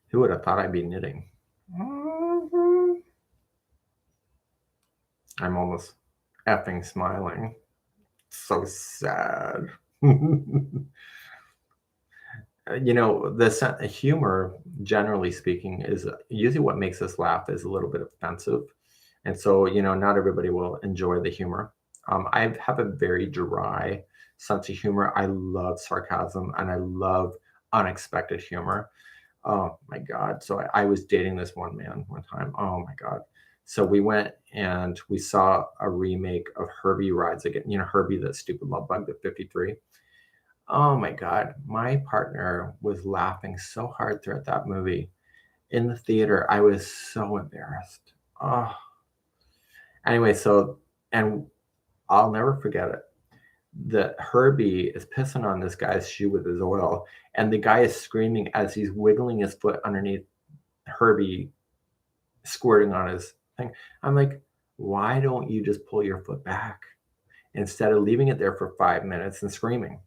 Who would have thought I'd be knitting? I'm almost effing smiling. So sad. The humor, generally speaking, is usually what makes us laugh is a little bit offensive. And so, not everybody will enjoy the humor. I have a very dry sense of humor. I love sarcasm and I love unexpected humor. Oh my God. So I was dating this one man one time. Oh my God. So we went and we saw a remake of Herbie Rides Again. Herbie, that stupid love bug, the 53. Oh my God. My partner was laughing so hard throughout that movie. In the theater, I was so embarrassed. Oh, anyway, and I'll never forget it. The Herbie is pissing on this guy's shoe with his oil, and the guy is screaming as he's wiggling his foot underneath Herbie, squirting on his thing. I'm like, why don't you just pull your foot back instead of leaving it there for 5 minutes and screaming?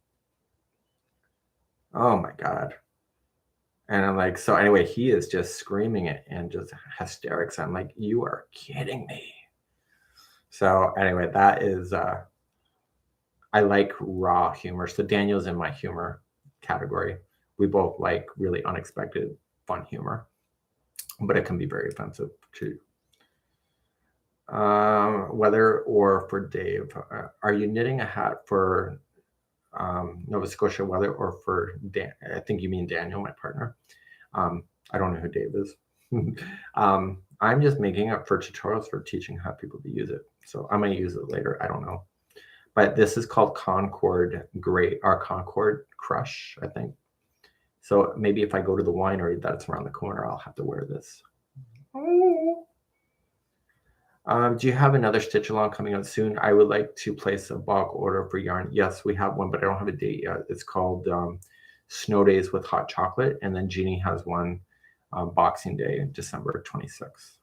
Oh my God. And I'm like, so anyway, he is just screaming it and just hysterics. I'm like, you are kidding me. So anyway, that is I like raw humor. So Daniel's in my humor category. We both like really unexpected, fun humor, but it can be very offensive too. Weather or for Dave, are you knitting a hat for Nova Scotia weather or for Dan? I think you mean Daniel, my partner. I don't know who Dave is. I'm just making up for tutorials for teaching how people to use it. So I might use it later. I don't know. But this is called Concord Great or Concord Crush, I think. So maybe if I go to the winery that's around the corner, I'll have to wear this. Do you have another stitch along coming out soon? I would like to place a bulk order for yarn. Yes, we have one, but I don't have a date yet. It's called Snow Days with Hot Chocolate. And then Jeannie has one Boxing Day, December 26th.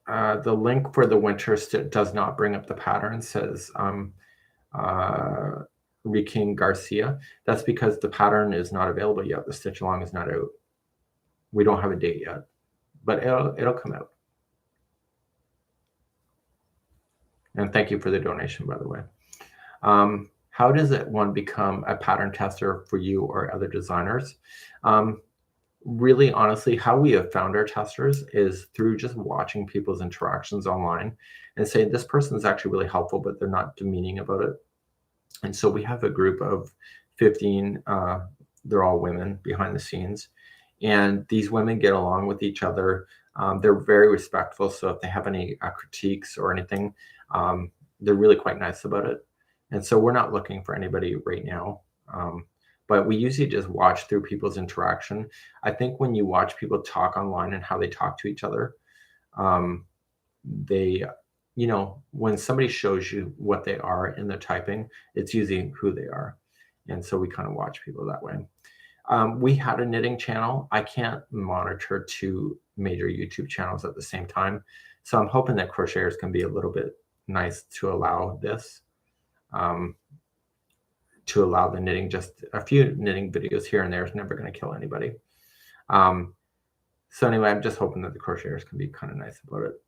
The link for the winter does not bring up the pattern, says Rikin Garcia. That's because the pattern is not available yet. The stitch along is not out. We don't have a date yet, but it'll come out. And thank you for the donation, by the way. How does one become a pattern tester for you or other designers? Really, honestly, how we have found our testers is through just watching people's interactions online and saying, this person is actually really helpful, but they're not demeaning about it. And so we have a group of 15, they're all women behind the scenes. And these women get along with each other. They're very respectful. So if they have any critiques or anything, they're really quite nice about it. And so we're not looking for anybody right now. But we usually just watch through people's interaction. I think when you watch people talk online and how they talk to each other, they, when somebody shows you what they are in their typing, it's usually who they are. And so we kind of watch people that way. We had a knitting channel. I can't monitor 2 major YouTube channels at the same time. So I'm hoping that crocheters can be a little bit nice to allow this. To allow the knitting, just a few knitting videos here and there is never going to kill anybody. So anyway, I'm just hoping that the crocheters can be kind of nice about it.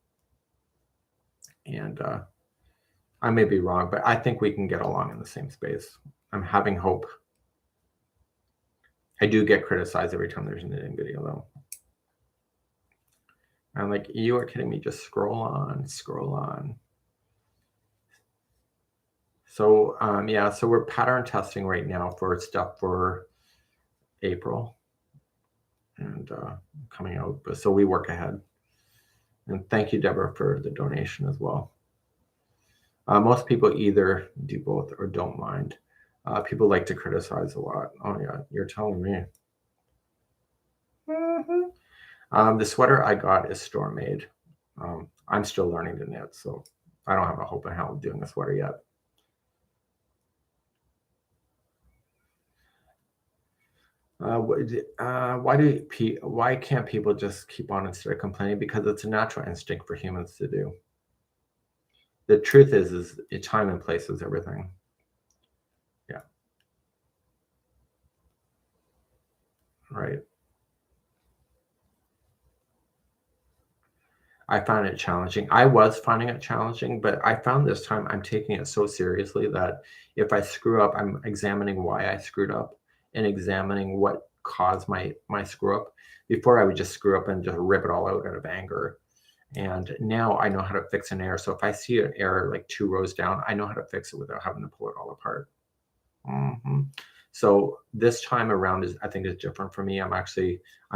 And I may be wrong, but I think we can get along in the same space. I'm having hope. I do get criticized every time there's a knitting video, though. I'm like, you are kidding me. Just scroll on, scroll on. So yeah, so we're pattern testing right now for stuff for April and coming out. But so we work ahead. And thank you, Deborah, for the donation as well. Most people either do both or don't mind. People like to criticize a lot. Oh yeah, you're telling me. The sweater I got is store made. I'm still learning to knit, so I don't have a hope in hell of doing a sweater yet. Why can't people just keep on instead of complaining? Because it's a natural instinct for humans to do. The truth is time and place is everything. Yeah. Right. I found it challenging. I was finding it challenging, but I found this time I'm taking it so seriously that if I screw up, I'm examining why I screwed up and examining what caused my screw up. Before I would just screw up and just rip it all out of anger. And now I know how to fix an error. So if I see an error like 2 rows down, I know how to fix it without having to pull it all apart. So this time around I think is different for me. I'm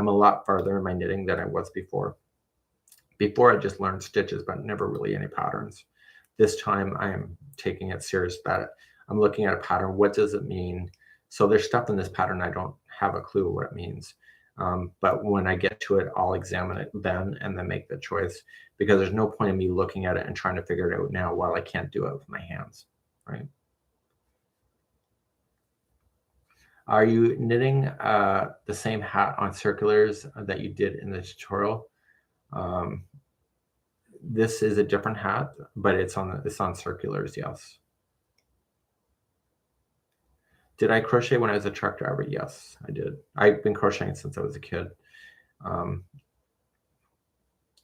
a lot farther in my knitting than I was before. Before I just learned stitches, but never really any patterns. This time I am taking it serious that I'm looking at a pattern. What does it mean? So there's stuff in this pattern I don't have a clue what it means. But when I get to it, I'll examine it then and then make the choice, because there's no point in me looking at it and trying to figure it out now while I can't do it with my hands, right? Are you knitting the same hat on circulars that you did in the tutorial? This is a different hat, but it's on circulars, yes. Did I crochet when I was a truck driver? Yes, I did. I've been crocheting since I was a kid.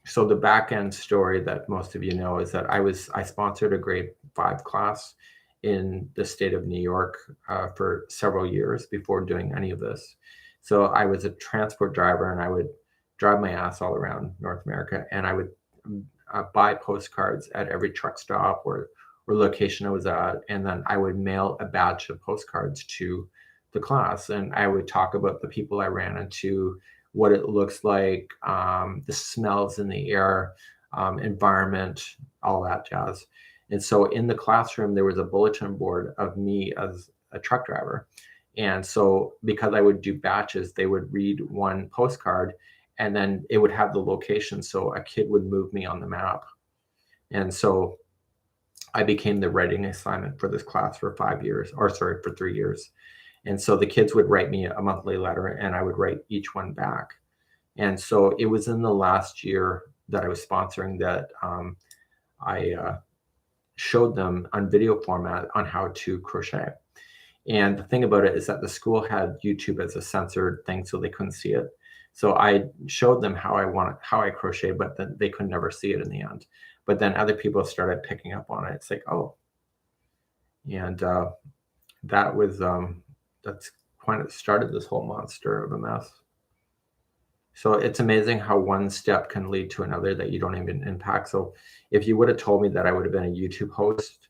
So the back end story that most of you know is that I sponsored a grade 5 class in the state of New York for several years before doing any of this. So I was a transport driver, and I would drive my ass all around North America, and I would buy postcards at every truck stop or location I was at, and then I would mail a batch of postcards to the class, and I would talk about the people I ran into, what it looks like, the smells in the air, environment, all that jazz. And so in the classroom, there was a bulletin board of me as a truck driver. And so because I would do batches, they would read one postcard and then it would have the location. So a kid would move me on the map. And so I became the writing assignment for this class for 5 years, or sorry, for 3 years. And so the kids would write me a monthly letter and I would write each one back. And so it was in the last year that I was sponsoring that I showed them on video format on how to crochet. And the thing about it is that the school had YouTube as a censored thing, so they couldn't see it. So I showed them how I crochet, but then they could never see it in the end. But then other people started picking up on it. It's like, oh, and that was that's when it started this whole monster of a mess. So it's amazing how one step can lead to another that you don't even impact. So if you would have told me that I would have been a YouTube host,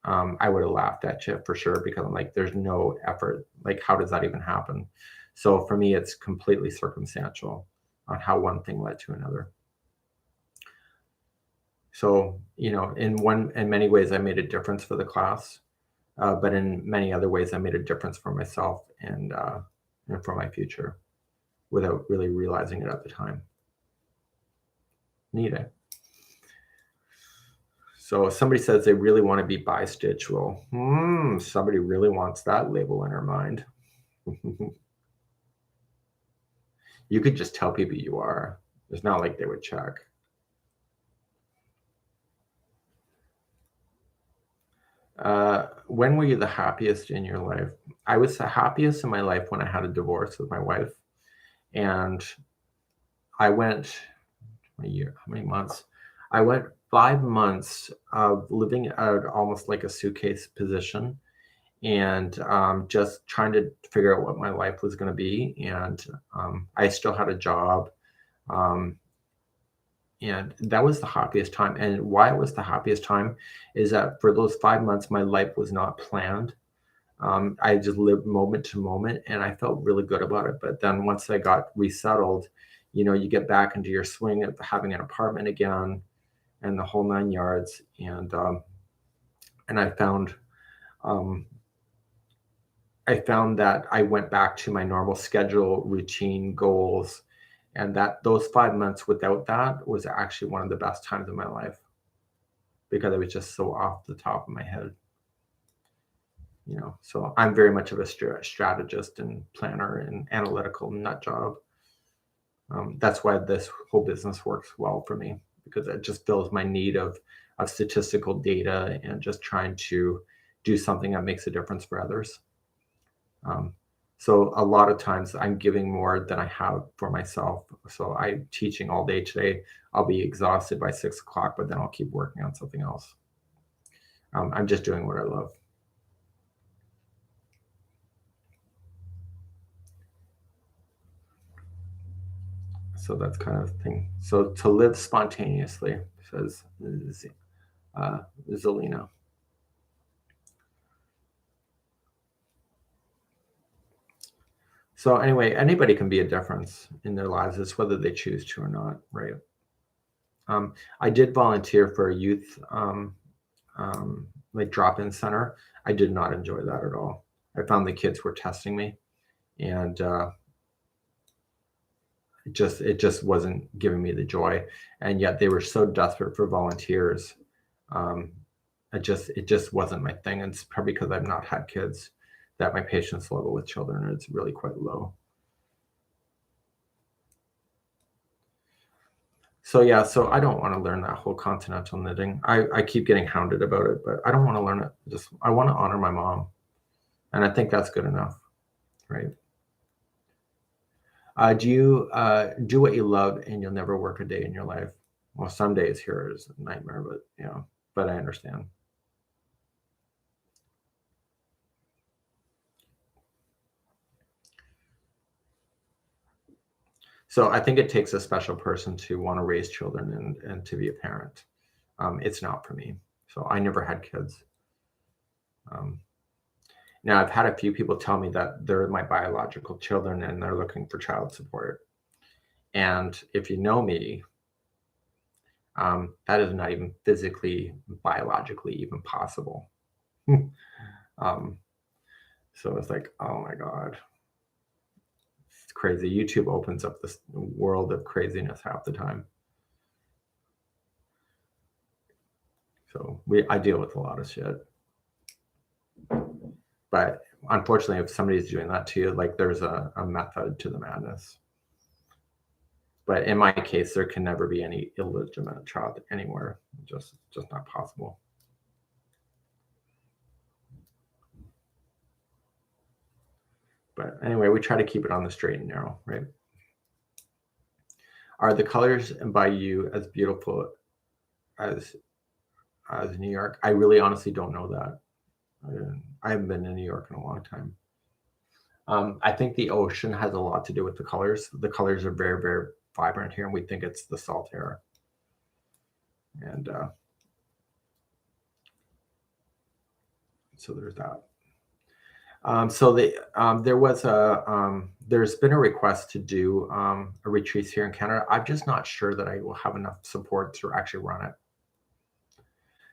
I would have laughed at you for sure, because I'm like, there's no effort. Like, how does that even happen? So for me, it's completely circumstantial on how one thing led to another. So, in many ways, I made a difference for the class, but in many other ways, I made a difference for myself and for my future without really realizing it at the time. Neat, eh? So somebody says they really want to be bi-stitch. Well, somebody really wants that label in her mind. You could just tell people you are. It's not like they would check. When were you the happiest in your life? I was the happiest in my life when I had a divorce with my wife. And I went a year, how many months? I went 5 months of living at almost like a suitcase position and just trying to figure out what my life was going to be. And I still had a job. Um, and that was the happiest time. And why it was the happiest time is that for those 5 months, my life was not planned. I just lived moment to moment and I felt really good about it. But then once I got resettled, you get back into your swing of having an apartment again and the whole 9 yards. And um, I found that I went back to my normal schedule, routine, goals, and that those 5 months without that was actually one of the best times of my life because I was just so off the top of my head. So I'm very much of a strategist and planner and analytical nut job. That's why this whole business works well for me because it just fills my need of statistical data and just trying to do something that makes a difference for others. So a lot of times I'm giving more than I have for myself. So I'm teaching all day today. I'll be exhausted by 6 o'clock, but then I'll keep working on something else. I'm just doing what I love. So that's kind of the thing. So to live spontaneously, says Zelina. So anyway, anybody can be a difference in their lives. It's whether they choose to or not, right? I did volunteer for a youth like drop-in center. I did not enjoy that at all. I found the kids were testing me, and it just wasn't giving me the joy. And yet they were so desperate for volunteers. Um, it just wasn't my thing. And it's probably because I've not had kids that my patience level with children is really quite low. So yeah, so I don't want to learn that whole continental knitting. I keep getting hounded about it, but I don't want to learn it. Just I want to honor my mom, and I think that's good enough, right? Do you do what you love and you'll never work a day in your life? Well, some days here is a nightmare, but but I understand. So I think it takes a special person to want to raise children and to be a parent. It's not for me. So I never had kids. Um, Now I've had a few people tell me that they're my biological children and they're looking for child support. And if you know me, that is not even physically, biologically even possible. um, so it's like, oh my God, it's crazy. YouTube opens up this world of craziness half the time. So I deal with a lot of shit. But unfortunately, if somebody's doing that to you, like there's a method to the madness. But in my case, there can never be any illegitimate child anywhere. Just not possible. But anyway, we try to keep it on the straight and narrow, right? Are the colors by you as beautiful as New York? I really honestly don't know that. I haven't been to New York in a long time. I think the ocean has a lot to do with the colors. The colors are very, very vibrant here, and we think it's the salt air. And so there's that. There's been a request to do a retreat here in Canada. I'm just not sure that I will have enough support to actually run it.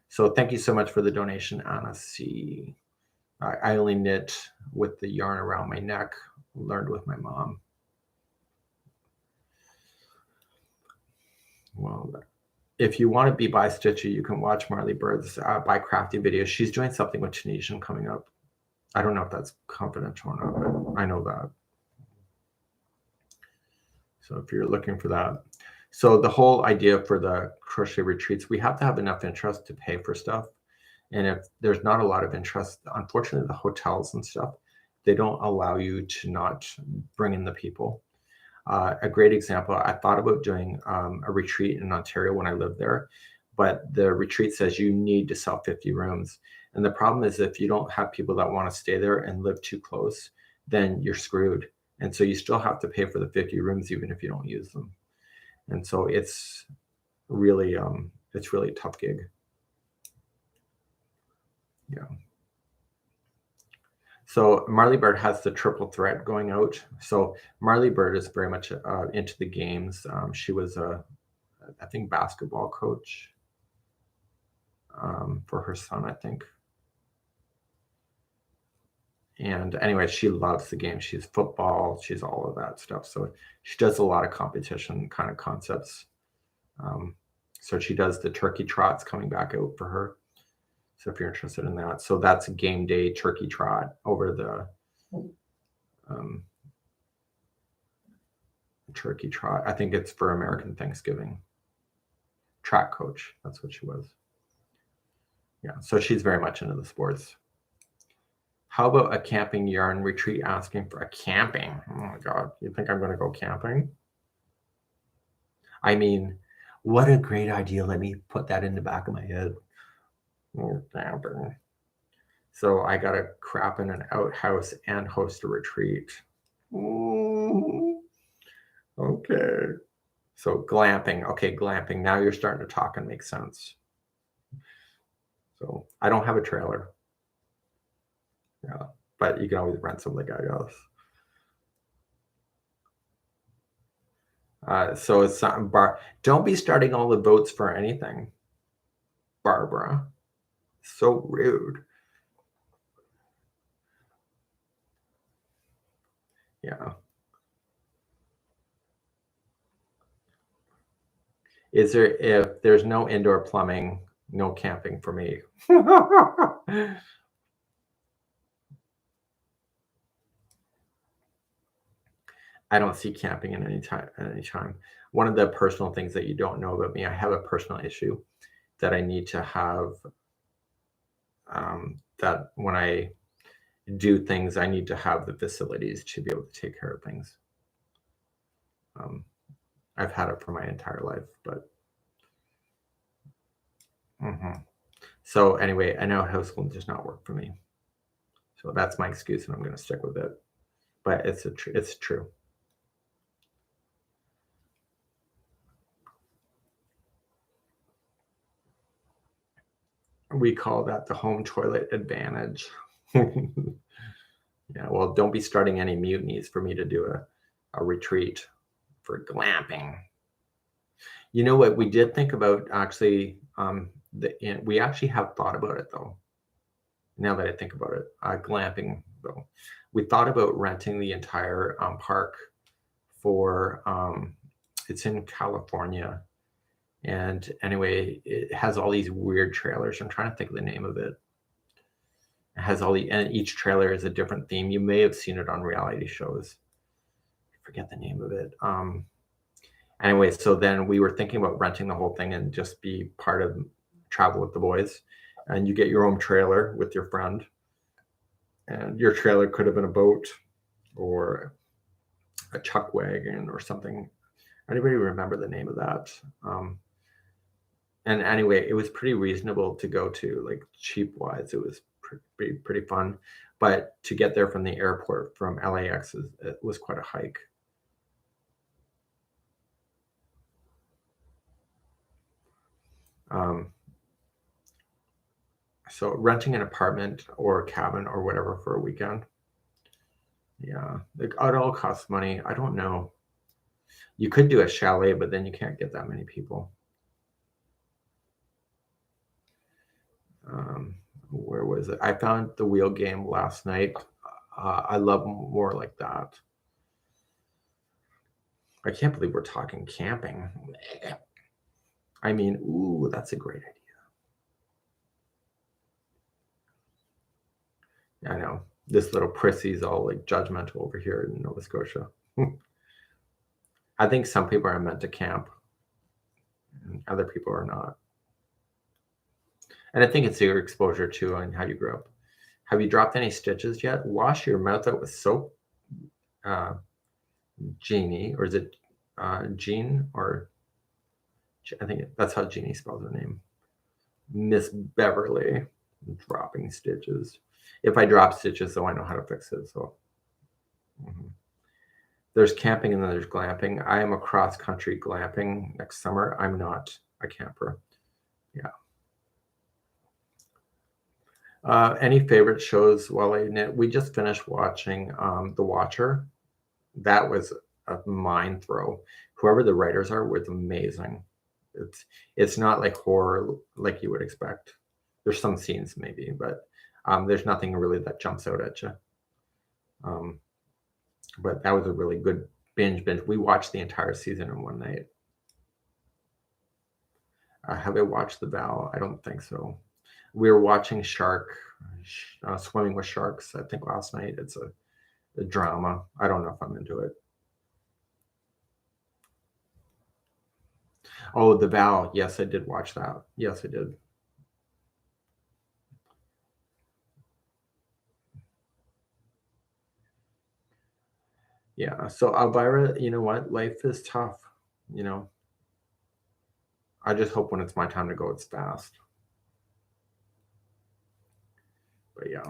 So thank you so much for the donation, Anna C. I only knit with the yarn around my neck, learned with my mom. Well, if you want to be by Stitchy, you can watch Marley Bird's by Crafty videos. She's doing something with Tunisian coming up. I don't know if that's confidential or not, but I know that. So if you're looking for that. So the whole idea for the crochet retreats, we have to have enough interest to pay for stuff. And if there's not a lot of interest, unfortunately, the hotels and stuff, they don't allow you to not bring in the people. A great example, I thought about doing a retreat in Ontario when I lived there, but the retreat says you need to sell 50 rooms. And the problem is if you don't have people that want to stay there and live too close, then you're screwed. And so you still have to pay for the 50 rooms even if you don't use them. And so it's really a tough gig. Yeah. So Marley Bird has the triple threat going out. So Marley Bird is very much into the games. She was I think, basketball coach for her son, I think. And anyway, she loves the game. She's football. She's all of that stuff. So she does a lot of competition kind of concepts. So she does the turkey trots coming back out for her. So if you're interested in that, so that's a game day turkey trot over the turkey trot. I think it's for American Thanksgiving. Track coach. That's what she was. Yeah. So she's very much into the sports. How about a camping yarn retreat asking for a camping? Oh my God. You think I'm going to go camping? I mean, what a great idea. Let me put that in the back of my head. Oh, camping. So I got to crap in an outhouse and host a retreat. Okay. So glamping. Okay, glamping. Now you're starting to talk and make sense. So I don't have a trailer. Yeah, but you can always rent something, I guess. So it's something. Don't be starting all the votes for anything, Barbara. So rude. Yeah. If there's no indoor plumbing, no camping for me. I don't see camping in any time. One of the personal things that you don't know about me, I have a personal issue that I need to have. That when I do things, I need to have the facilities to be able to take care of things. I've had it for my entire life, but so anyway, I know homeschool does not work for me. So that's my excuse, and I'm going to stick with it. But it's true. We call that the home toilet advantage. Yeah, well, don't be starting any mutinies for me to do a retreat for glamping. You know what? We did think about actually, we actually have thought about it though. Now that I think about it, glamping though. We thought about renting the entire park for, it's in California. And anyway, it has all these weird trailers. I'm trying to think of the name of it. It has and each trailer is a different theme. You may have seen it on reality shows. I forget the name of it. Anyway, so then we were thinking about renting the whole thing and just be part of Travel with the Boys. And you get your own trailer with your friend. And your trailer could have been a boat or a chuck wagon or something. Anybody remember the name of that? And anyway, it was pretty reasonable to go to, like cheap wise. It was pretty fun. But to get there from the airport from LAX, it was quite a hike. So renting an apartment or a cabin or whatever for a weekend. Yeah, it all costs money. I don't know. You could do a chalet, but then you can't get that many people. Where was it? I found the wheel game last night. I love more like that. I can't believe we're talking camping. I mean, ooh, that's a great idea. I know. This little prissy's all like judgmental over here in Nova Scotia. I think some people are meant to camp and other people are not. And I think it's your exposure too and how you grew up. Have you dropped any stitches yet? Wash your mouth out with soap. Jeannie, or is it Jean? Or I think that's how Jeannie spells her name. Miss Beverly, dropping stitches. If I drop stitches, though, I know how to fix it. So there's camping and then there's glamping. I am a cross country glamping next summer. I'm not a camper. Yeah. Any favorite shows while I knit? We just finished watching The Watcher. That was a mind throw. Whoever the writers are was amazing. It's not like horror like you would expect. There's some scenes maybe, but there's nothing really that jumps out at you. But that was a really good binge. We watched the entire season in one night. Have I watched The Vow? I don't think so. We were watching Swimming with Sharks, I think last night. It's a drama. I don't know if I'm into it. Oh, The Vow. Yes, I did watch that. Yes, I did. Yeah. So Elvira, you know what? Life is tough. You know, I just hope when it's my time to go, it's fast. But yeah.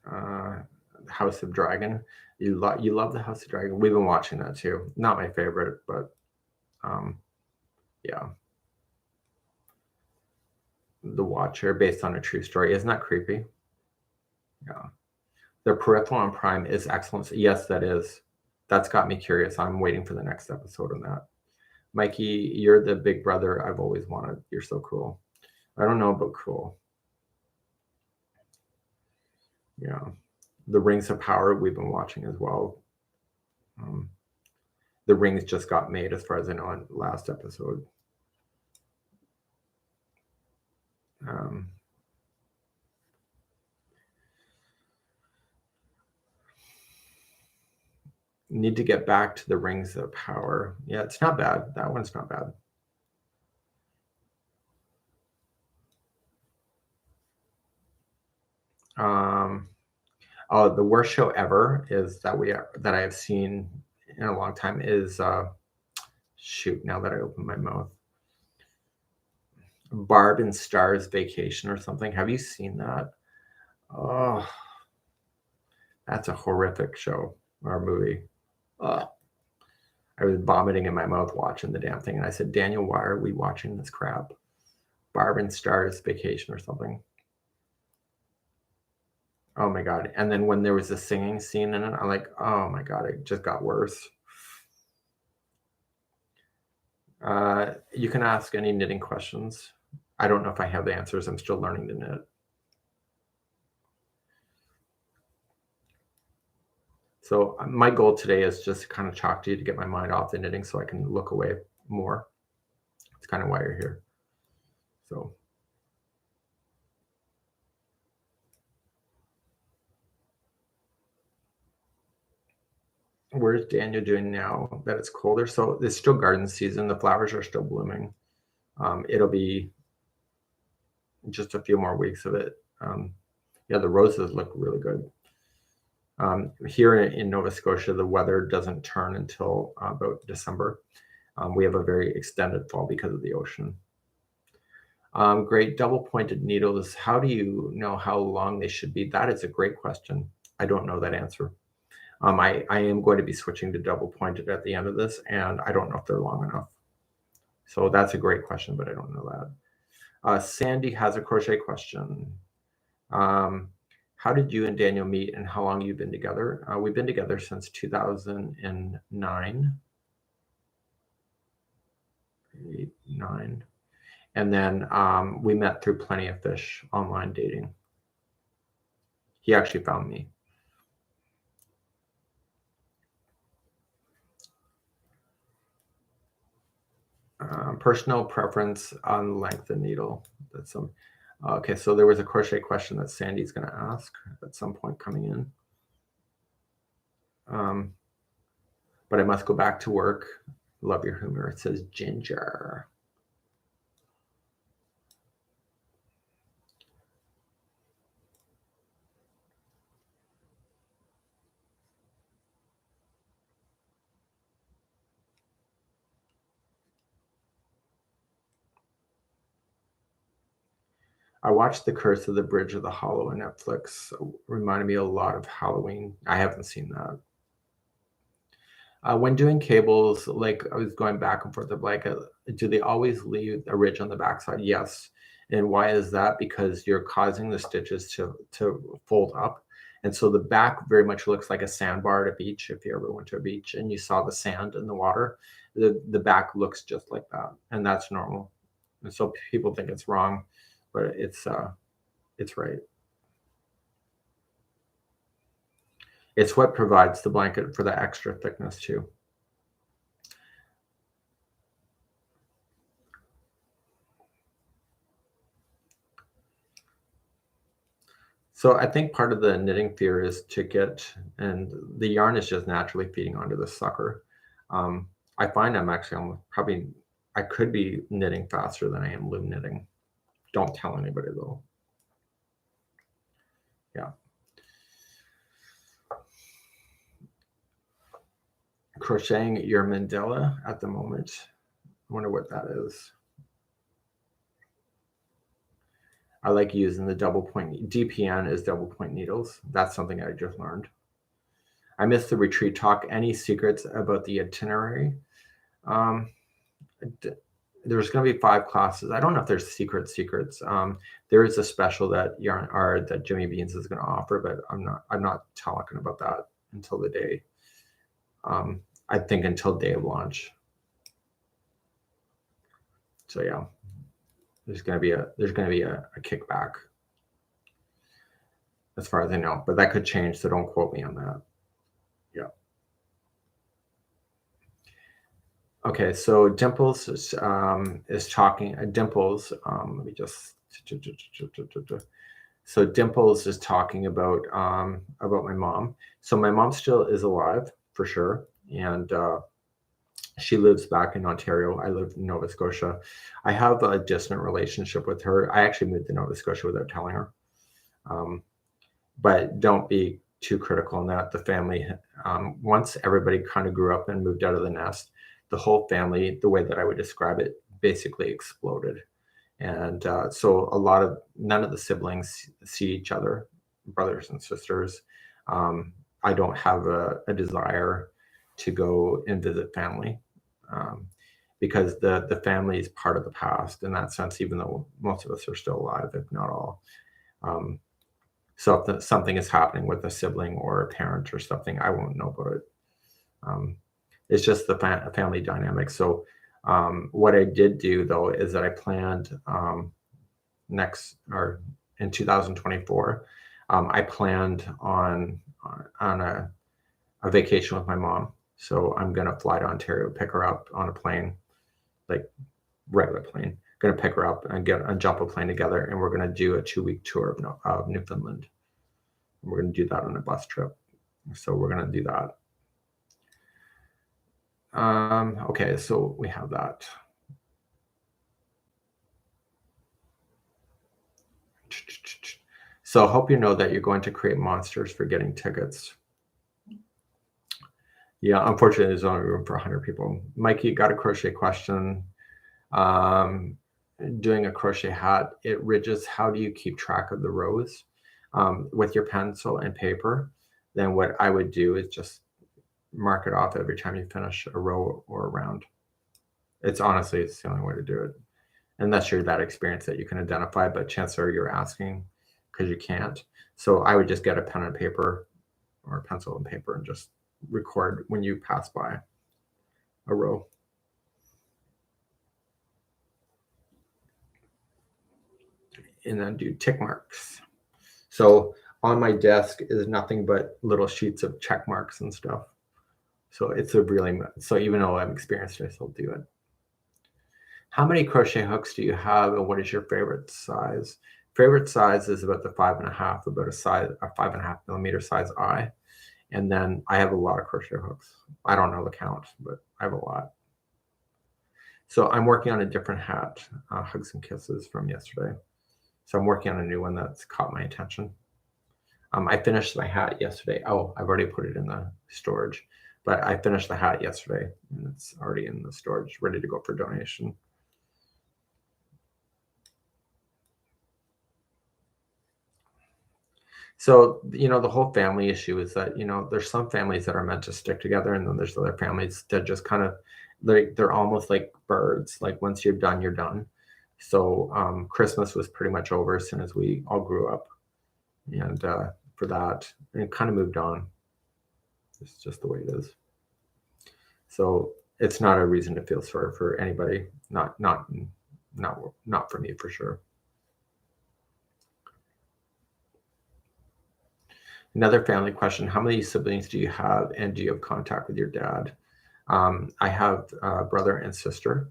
Uh, House of Dragon. You love the House of Dragon. We've been watching that too. Not my favorite, but um, yeah. The Watcher, based on a true story. Isn't that creepy? Yeah. The Peripheral on Prime is excellent. Yes, that is. That's got me curious. I'm waiting for the next episode on that. Mikey, you're the big brother I've always wanted. You're so cool. I don't know about cool. Yeah. The Rings of Power we've been watching as well. The rings just got made, as far as I know, on last episode. Need to get back to the Rings of Power. Yeah, it's not bad. That one's not bad. Oh, the worst show ever is that I have seen in a long time is shoot. Now that I open my mouth, Barb and Star's Vacation or something. Have you seen that? Oh, that's a horrific show or movie. I was vomiting in my mouth watching the damn thing, and I said, Daniel, why are we watching this crap? Barb and Star's Vacation or something. Oh my god. And then when there was a singing scene in it, I'm like, oh my god, it just got worse. You can ask any knitting questions. I don't know if I have the answers. I'm still learning to knit. So my goal today is just to kind of talk to you to get my mind off the knitting so I can look away more. It's kind of why you're here. So where's Daniel doing now that it's colder? So it's still garden season. The flowers are still blooming. It'll be just a few more weeks of it. Yeah, the roses look really good. Here in Nova Scotia, the weather doesn't turn until about December. We have a very extended fall because of the ocean. Great double-pointed needles. How do you know how long they should be? That is a great question. I don't know that answer. I am going to be switching to double-pointed at the end of this, and I don't know if they're long enough. So that's a great question, but I don't know that. Sandy has a crochet question. How did you and Daniel meet, and how long you've been together? We've been together since 2009. 8, 9. And then we met through Plenty of Fish online dating. He actually found me. Personal preference on length of needle. That's some. Okay, so there was a crochet question that Sandy's going to ask at some point coming in. But I must go back to work. Love your humor. It says Ginger. I watched The Curse of the Bridge of the Hollow on Netflix. Reminded me a lot of Halloween. I haven't seen that. When doing cables, like I was going back and forth of like, do they always leave a ridge on the backside? Yes. And why is that? Because you're causing the stitches to fold up. And so the back very much looks like a sandbar at a beach. If you ever went to a beach and you saw the sand in the water, the back looks just like that. And that's normal. And so people think it's wrong, but it's right. It's what provides the blanket for the extra thickness too. So I think part of the knitting fear is to get, and the yarn is just naturally feeding onto the sucker. I find I'm probably, I could be knitting faster than I am loom knitting. Don't tell anybody though. Yeah. Crocheting your mandala at the moment. I wonder what that is. I like using the double point. DPN is double point needles. That's something I just learned. I missed the retreat talk. Any secrets about the itinerary? Um, there's going to be 5 classes. I don't know if there's secrets. There is a special that yarn or that Jimmy Beans is going to offer, but I'm not talking about that until the day. I think until day of launch. So yeah, there's going to be a kickback as far as I know, but that could change. So don't quote me on that. Yeah. Okay, so Dimples is talking. Dimples, let me just. So Dimples is talking about my mom. So my mom still is alive for sure, and she lives back in Ontario. I live in Nova Scotia. I have a distant relationship with her. I actually moved to Nova Scotia without telling her. But don't be too critical on that. The family, once everybody kind of grew up and moved out of the nest, the whole family, the way that I would describe it, basically exploded. And so none of the siblings see each other, brothers and sisters. I don't have a desire to go and visit family because the family is part of the past in that sense, even though most of us are still alive, if not all. So if something is happening with a sibling or a parent or something, I won't know about it. It's just the family dynamic. So what I did do though is that I planned in 2024, I planned on a vacation with my mom. So I'm gonna fly to Ontario, pick her up on a plane, like regular plane. Gonna pick her up and jump a plane together, and we're gonna do a 2-week tour of Newfoundland. We're gonna do that on a bus trip. So we're gonna do that. Okay, so we have that. So I hope you know that you're going to create monsters for getting tickets. Yeah, unfortunately, there's only room for 100 people. Mikey, got a crochet question. Doing a crochet hat, it ridges. How do you keep track of the rows? With your pencil and paper, then what I would do is just mark it off every time you finish a row or a round. It's the only way to do it. Unless you're that experienced that you can identify, but chances are you're asking because you can't. So I would just get a pen and paper or a pencil and paper and just record when you pass by a row. And then do tick marks. So on my desk is nothing but little sheets of check marks and stuff. So so even though I'm experienced, I still do it. How many crochet hooks do you have, and what is your favorite size? Favorite size is about the 5.5, about a 5.5 millimeter size eye. And then I have a lot of crochet hooks. I don't know the count, but I have a lot. So I'm working on a different hat, Hugs and Kisses from yesterday. So I'm working on a new one that's caught my attention. I finished my hat yesterday. Oh, I've already put it in the storage, but I finished the hat yesterday and it's already in the storage, ready to go for donation. So, the whole family issue is that, there's some families that are meant to stick together, and then there's other families that just kind of they're almost like birds. Like once you're done, you're done. So, Christmas was pretty much over as soon as we all grew up, and for that, and kind of moved on. It's just the way it is. So it's not a reason to feel sorry for anybody. Not for me for sure. Another family question: how many siblings do you have, and do you have contact with your dad? I have a brother and sister,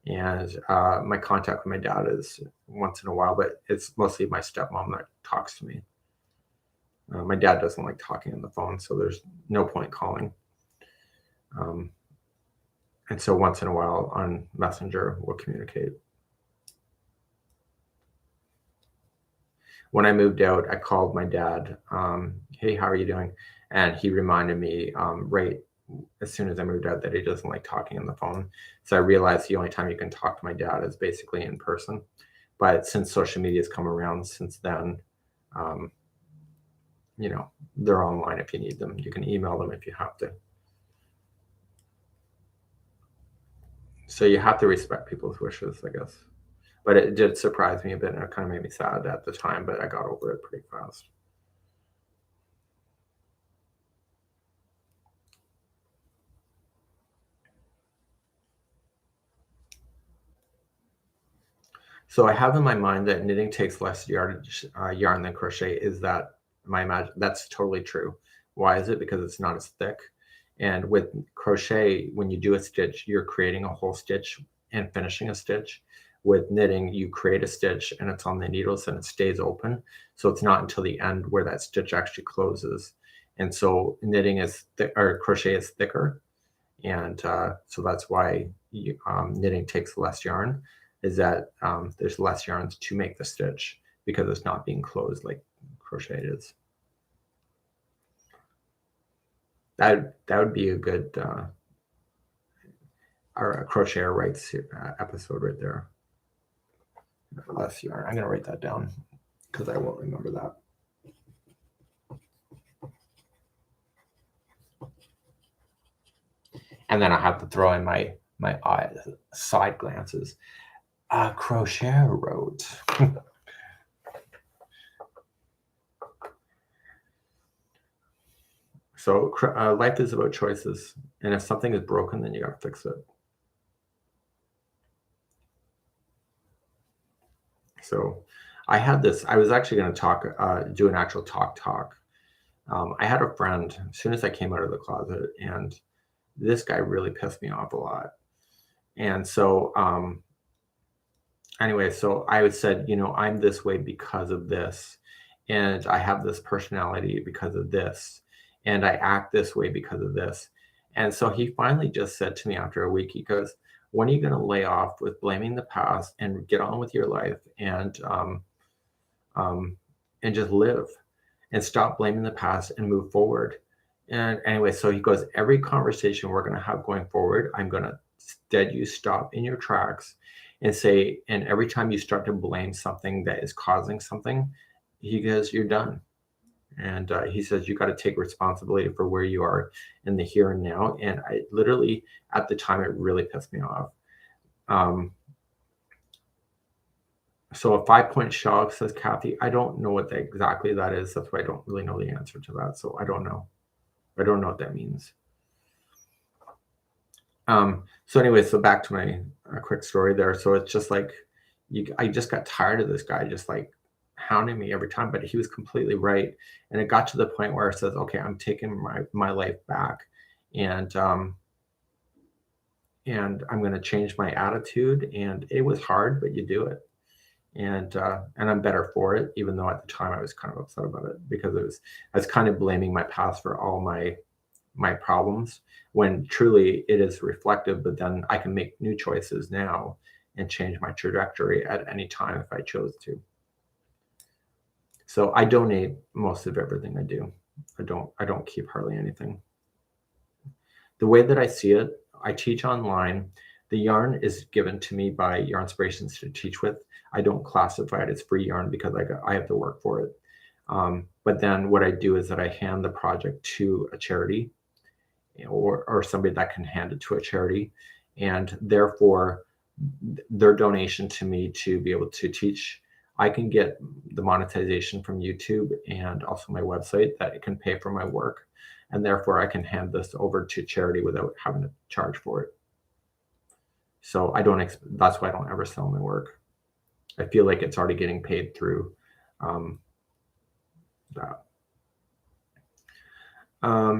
and my contact with my dad is once in a while, but it's mostly my stepmom that talks to me. My dad doesn't like talking on the phone, so there's no point calling. Um, and so once in a while on Messenger, we'll communicate. When I moved out, I called my dad. Hey, how are you doing? And he reminded me right as soon as I moved out that he doesn't like talking on the phone. So I realized the only time you can talk to my dad is basically in person. But since social media has come around since then, um, they're online if you need them. You can email them if you have to. So you have to respect people's wishes, I guess. But it did surprise me a bit, and it kind of made me sad at the time, but I got over it pretty fast. So I have in my mind that knitting takes less yarn than crochet. Is that my imagine? That's totally true. Why is it? Because it's not as thick. And with crochet, when you do a stitch, you're creating a whole stitch and finishing a stitch. With knitting, you create a stitch and it's on the needles and it stays open. So it's not until the end where that stitch actually closes. And so knitting is or crochet is thicker, and so that's why knitting takes less yarn. Is that there's less yarns to make the stitch because it's not being closed like crochet is. That would be a good or a crocheter writes episode right there. Less yarn. I'm gonna write that down because I won't remember that. And then I have to throw in my side glances. Crochet wrote. So life is about choices, and if something is broken, then you gotta fix it. So I had this. I was actually going to do an actual talk. I had a friend as soon as I came out of the closet, and this guy really pissed me off a lot. And so, anyway, so I said, I'm this way because of this, and I have this personality because of this, and I act this way because of this. And so he finally just said to me after a week, he goes, "When are you going to lay off with blaming the past and get on with your life um, and just live and stop blaming the past and move forward?" And anyway, so he goes, every conversation we're going to have going forward, I'm going to stead you stop in your tracks and say, and every time you start to blame something that is causing something, he goes, you're done. And he says, you got to take responsibility for where you are in the here and now. And I literally, at the time, it really pissed me off. So a 5-point shell, says Kathy. I don't know what exactly that is. That's why I don't really know the answer to that. So I don't know. I don't know what that means. So anyway, so back to my quick story there. So it's just like, I just got tired of this guy just like hounding me every time, but he was completely right. And it got to the point where it says, okay, I'm taking my life back, and I'm going to change my attitude. And it was hard, but you do it. And I'm better for it, even though at the time I was kind of upset about it because I was kind of blaming my past for all my problems, when truly it is reflective. But then I can make new choices now and change my trajectory at any time if I chose to. So I donate most of everything I do. I don't keep hardly anything. The way that I see it, I teach online. The yarn is given to me by Yarn Inspirations to teach with. I don't classify it as free yarn because I have to work for it. But then what I do is that I hand the project to a charity, or somebody that can hand it to a charity, and therefore their donation to me to be able to teach, I can get the monetization from YouTube and also my website that it can pay for my work, and therefore I can hand this over to charity without having to charge for it. So I don't. That's why I don't ever sell my work. I feel like it's already getting paid through um, that.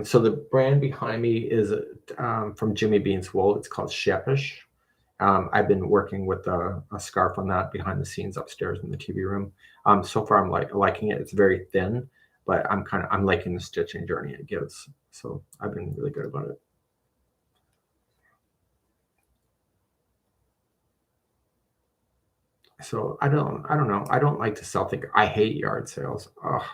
So the brand behind me is from Jimmy Bean's Wool. It's called Shepish. I've been working with a scarf on that behind the scenes upstairs in the TV room. So far, I'm liking it. It's very thin, but I'm liking the stitching journey it gives. So I've been really good about it. So I don't know. I don't like to sell things. I hate yard sales. Ugh.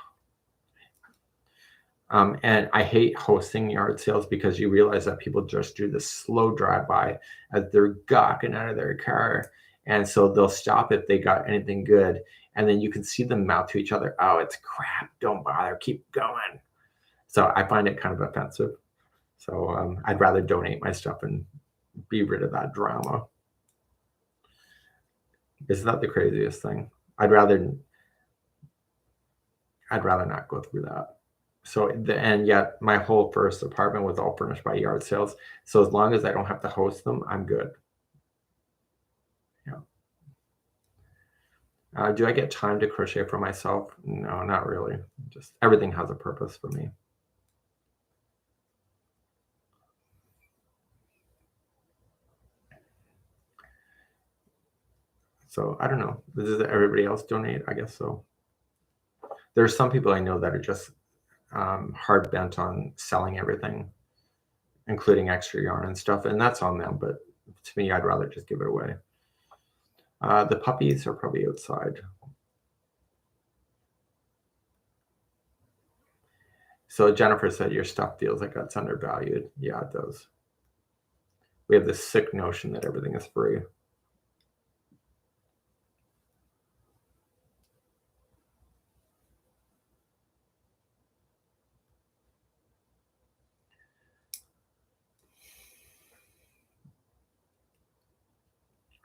And I hate hosting yard sales because you realize that people just do this slow drive-by as they're gawking out of their car. And so they'll stop if they got anything good. And then you can see them mouth to each other, oh, it's crap. Don't bother. Keep going. So I find it kind of offensive. So I'd rather donate my stuff and be rid of that drama. Isn't that the craziest thing? I'd rather not go through that. So and yet my whole first apartment was all furnished by yard sales. So as long as I don't have to host them, I'm good. Yeah. Do I get time to crochet for myself? No, not really. Just everything has a purpose for me. So I don't know. Does everybody else donate? I guess so. There's some people I know that are just hard bent on selling everything, including extra yarn and stuff, and that's on them. But to me, I'd rather just give it away. The puppies are probably outside. So Jennifer said your stuff feels like that's undervalued. Yeah, it does. We have this sick notion that everything is free.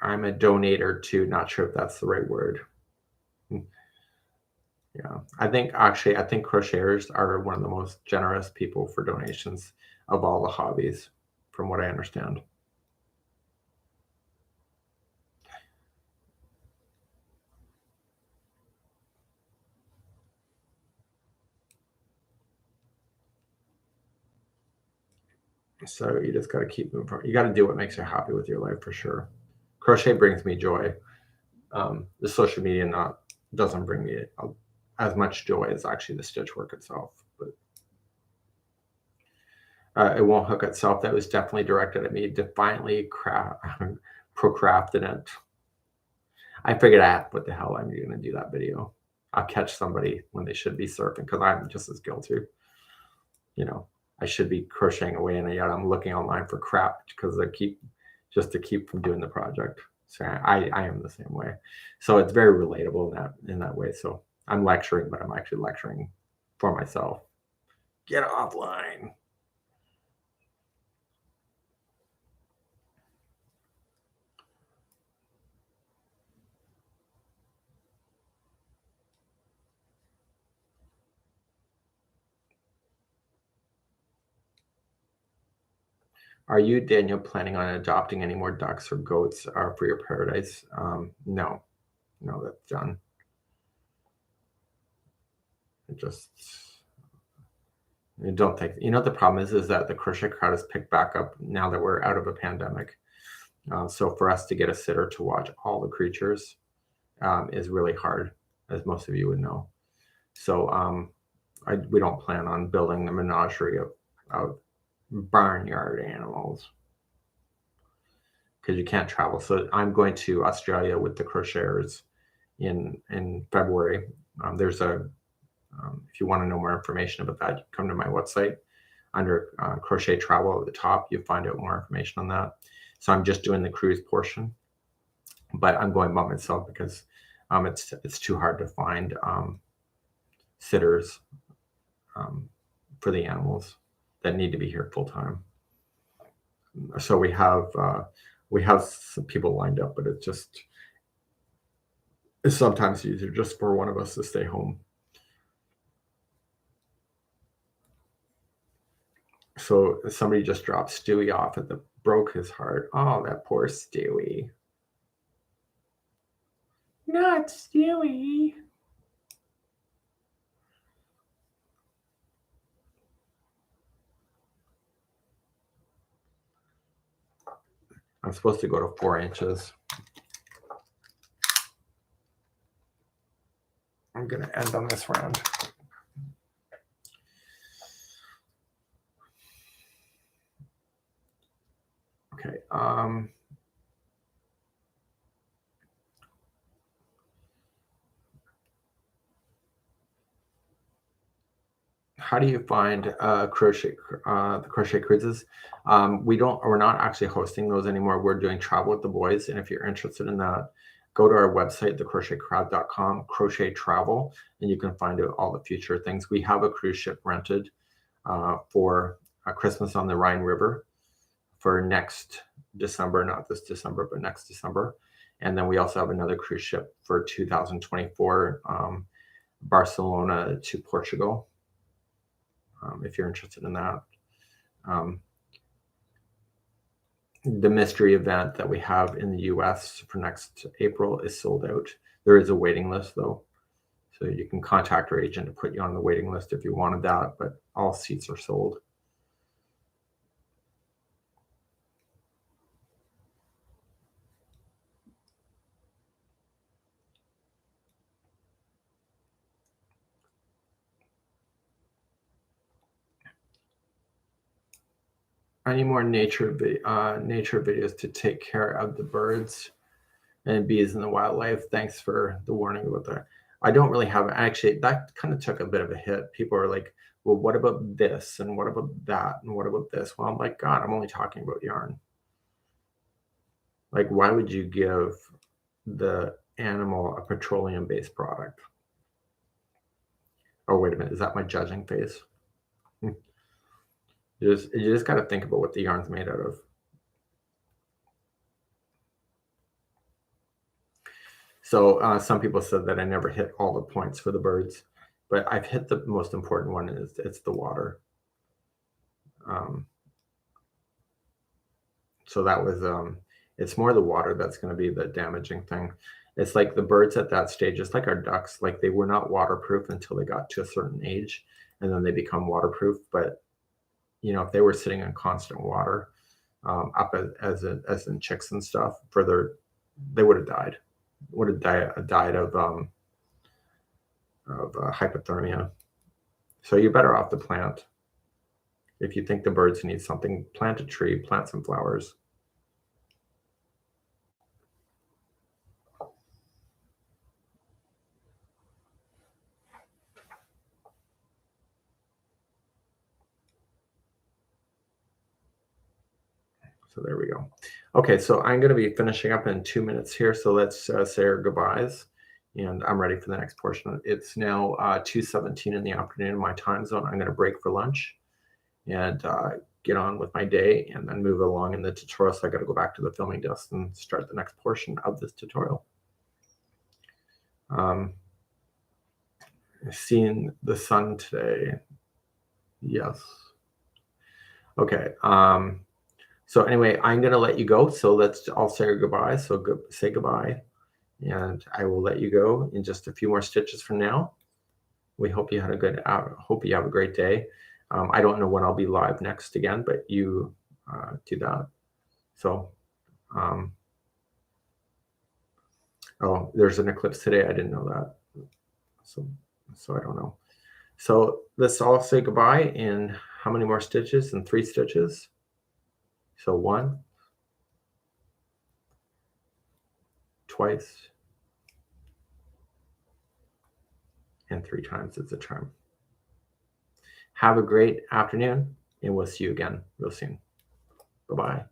I'm a donator too. Not sure if that's the right word. Yeah, I think crocheters are one of the most generous people for donations of all the hobbies, from what I understand. So you just got to keep moving forward. You got to do what makes you happy with your life for sure. Crochet brings me joy. The social media doesn't bring me as much joy as actually the stitch work itself. But it won't hook itself. That was definitely directed at me. Defiantly procrastinate. I figured out what the hell I'm going to do that video. I'll catch somebody when they should be surfing because I'm just as guilty. You know, I should be crocheting away, and yet I'm looking online for crap because to keep from doing the project. So I am the same way. So it's very relatable in that way. So I'm lecturing, but I'm actually lecturing for myself. Get offline. Are you, Daniel, planning on adopting any more ducks or goats for your paradise? No, that's done. It just, I don't think, the problem is that the crochet crowd has picked back up now that we're out of a pandemic. So for us to get a sitter to watch all the creatures is really hard, as most of you would know. So we don't plan on building a menagerie of barnyard animals because you can't travel. So I'm going to Australia with the crocheters in February. If you want to know more information about that, you come to my website under crochet travel at the top. You'll find out more information on that. So I'm just doing the cruise portion, but I'm going by myself because it's too hard to find sitters for the animals that need to be here full time. So we have some people lined up, but it's sometimes easier just for one of us to stay home. So somebody just dropped Stewie off at broke his heart. Oh, that poor Stewie. Not Stewie. I'm supposed to go to 4 inches. I'm going to end on this round. Okay. How do you find the crochet cruises? We're not actually hosting those anymore. We're doing travel with the boys, and if you're interested in that, go to our website, thecrochetcrowd.com, crochet travel, and you can find out all the future things. We have a cruise ship rented for Christmas on the Rhine River for next December, not this December, but next December. And then we also have another cruise ship for 2024, Barcelona to Portugal. If you're interested in that. The mystery event that we have in the US for next April is sold out. There is a waiting list though. So you can contact our agent to put you on the waiting list if you wanted that, but all seats are sold. I need more nature videos to take care of the birds and bees and the wildlife. Thanks for the warning about that. I don't really have, actually, that kind of took a bit of a hit. People are like, well, what about this? And what about that? And what about this? Well, I'm like, God, I'm only talking about yarn. Like, why would you give the animal a petroleum-based product? Oh, wait a minute. Is that my judging face? You just got to think about what the yarn's made out of. So some people said that I never hit all the points for the birds, but I've hit the most important one. It's the water. So that was it's more the water that's going to be the damaging thing. It's like the birds at that stage, just like our ducks, like they were not waterproof until they got to a certain age, and then they become waterproof. But if they were sitting in constant water, up as in chicks and stuff, they would have died. Would have died of hypothermia. So you're better off to plant. If you think the birds need something, plant a tree, plant some flowers. So there we go. Okay, so I'm going to be finishing up in 2 minutes here. So let's say our goodbyes. And I'm ready for the next portion. It's now 2:17 in the afternoon in my time zone. I'm going to break for lunch and get on with my day and then move along in the tutorial. So I got to go back to the filming desk and start the next portion of this tutorial. Seeing the sun today. Yes. Okay. So anyway, I'm going to let you go. So let's all say goodbye. So say goodbye. And I will let you go in just a few more stitches from now. We hope you had a good hope you have a great day. I don't know when I'll be live next again, but you do that. So, oh, there's an eclipse today. I didn't know that. So I don't know. So let's all say goodbye in how many more stitches? In 3 stitches. So 1, twice, and 3 times it's a charm. Have a great afternoon, and we'll see you again real soon. Bye-bye.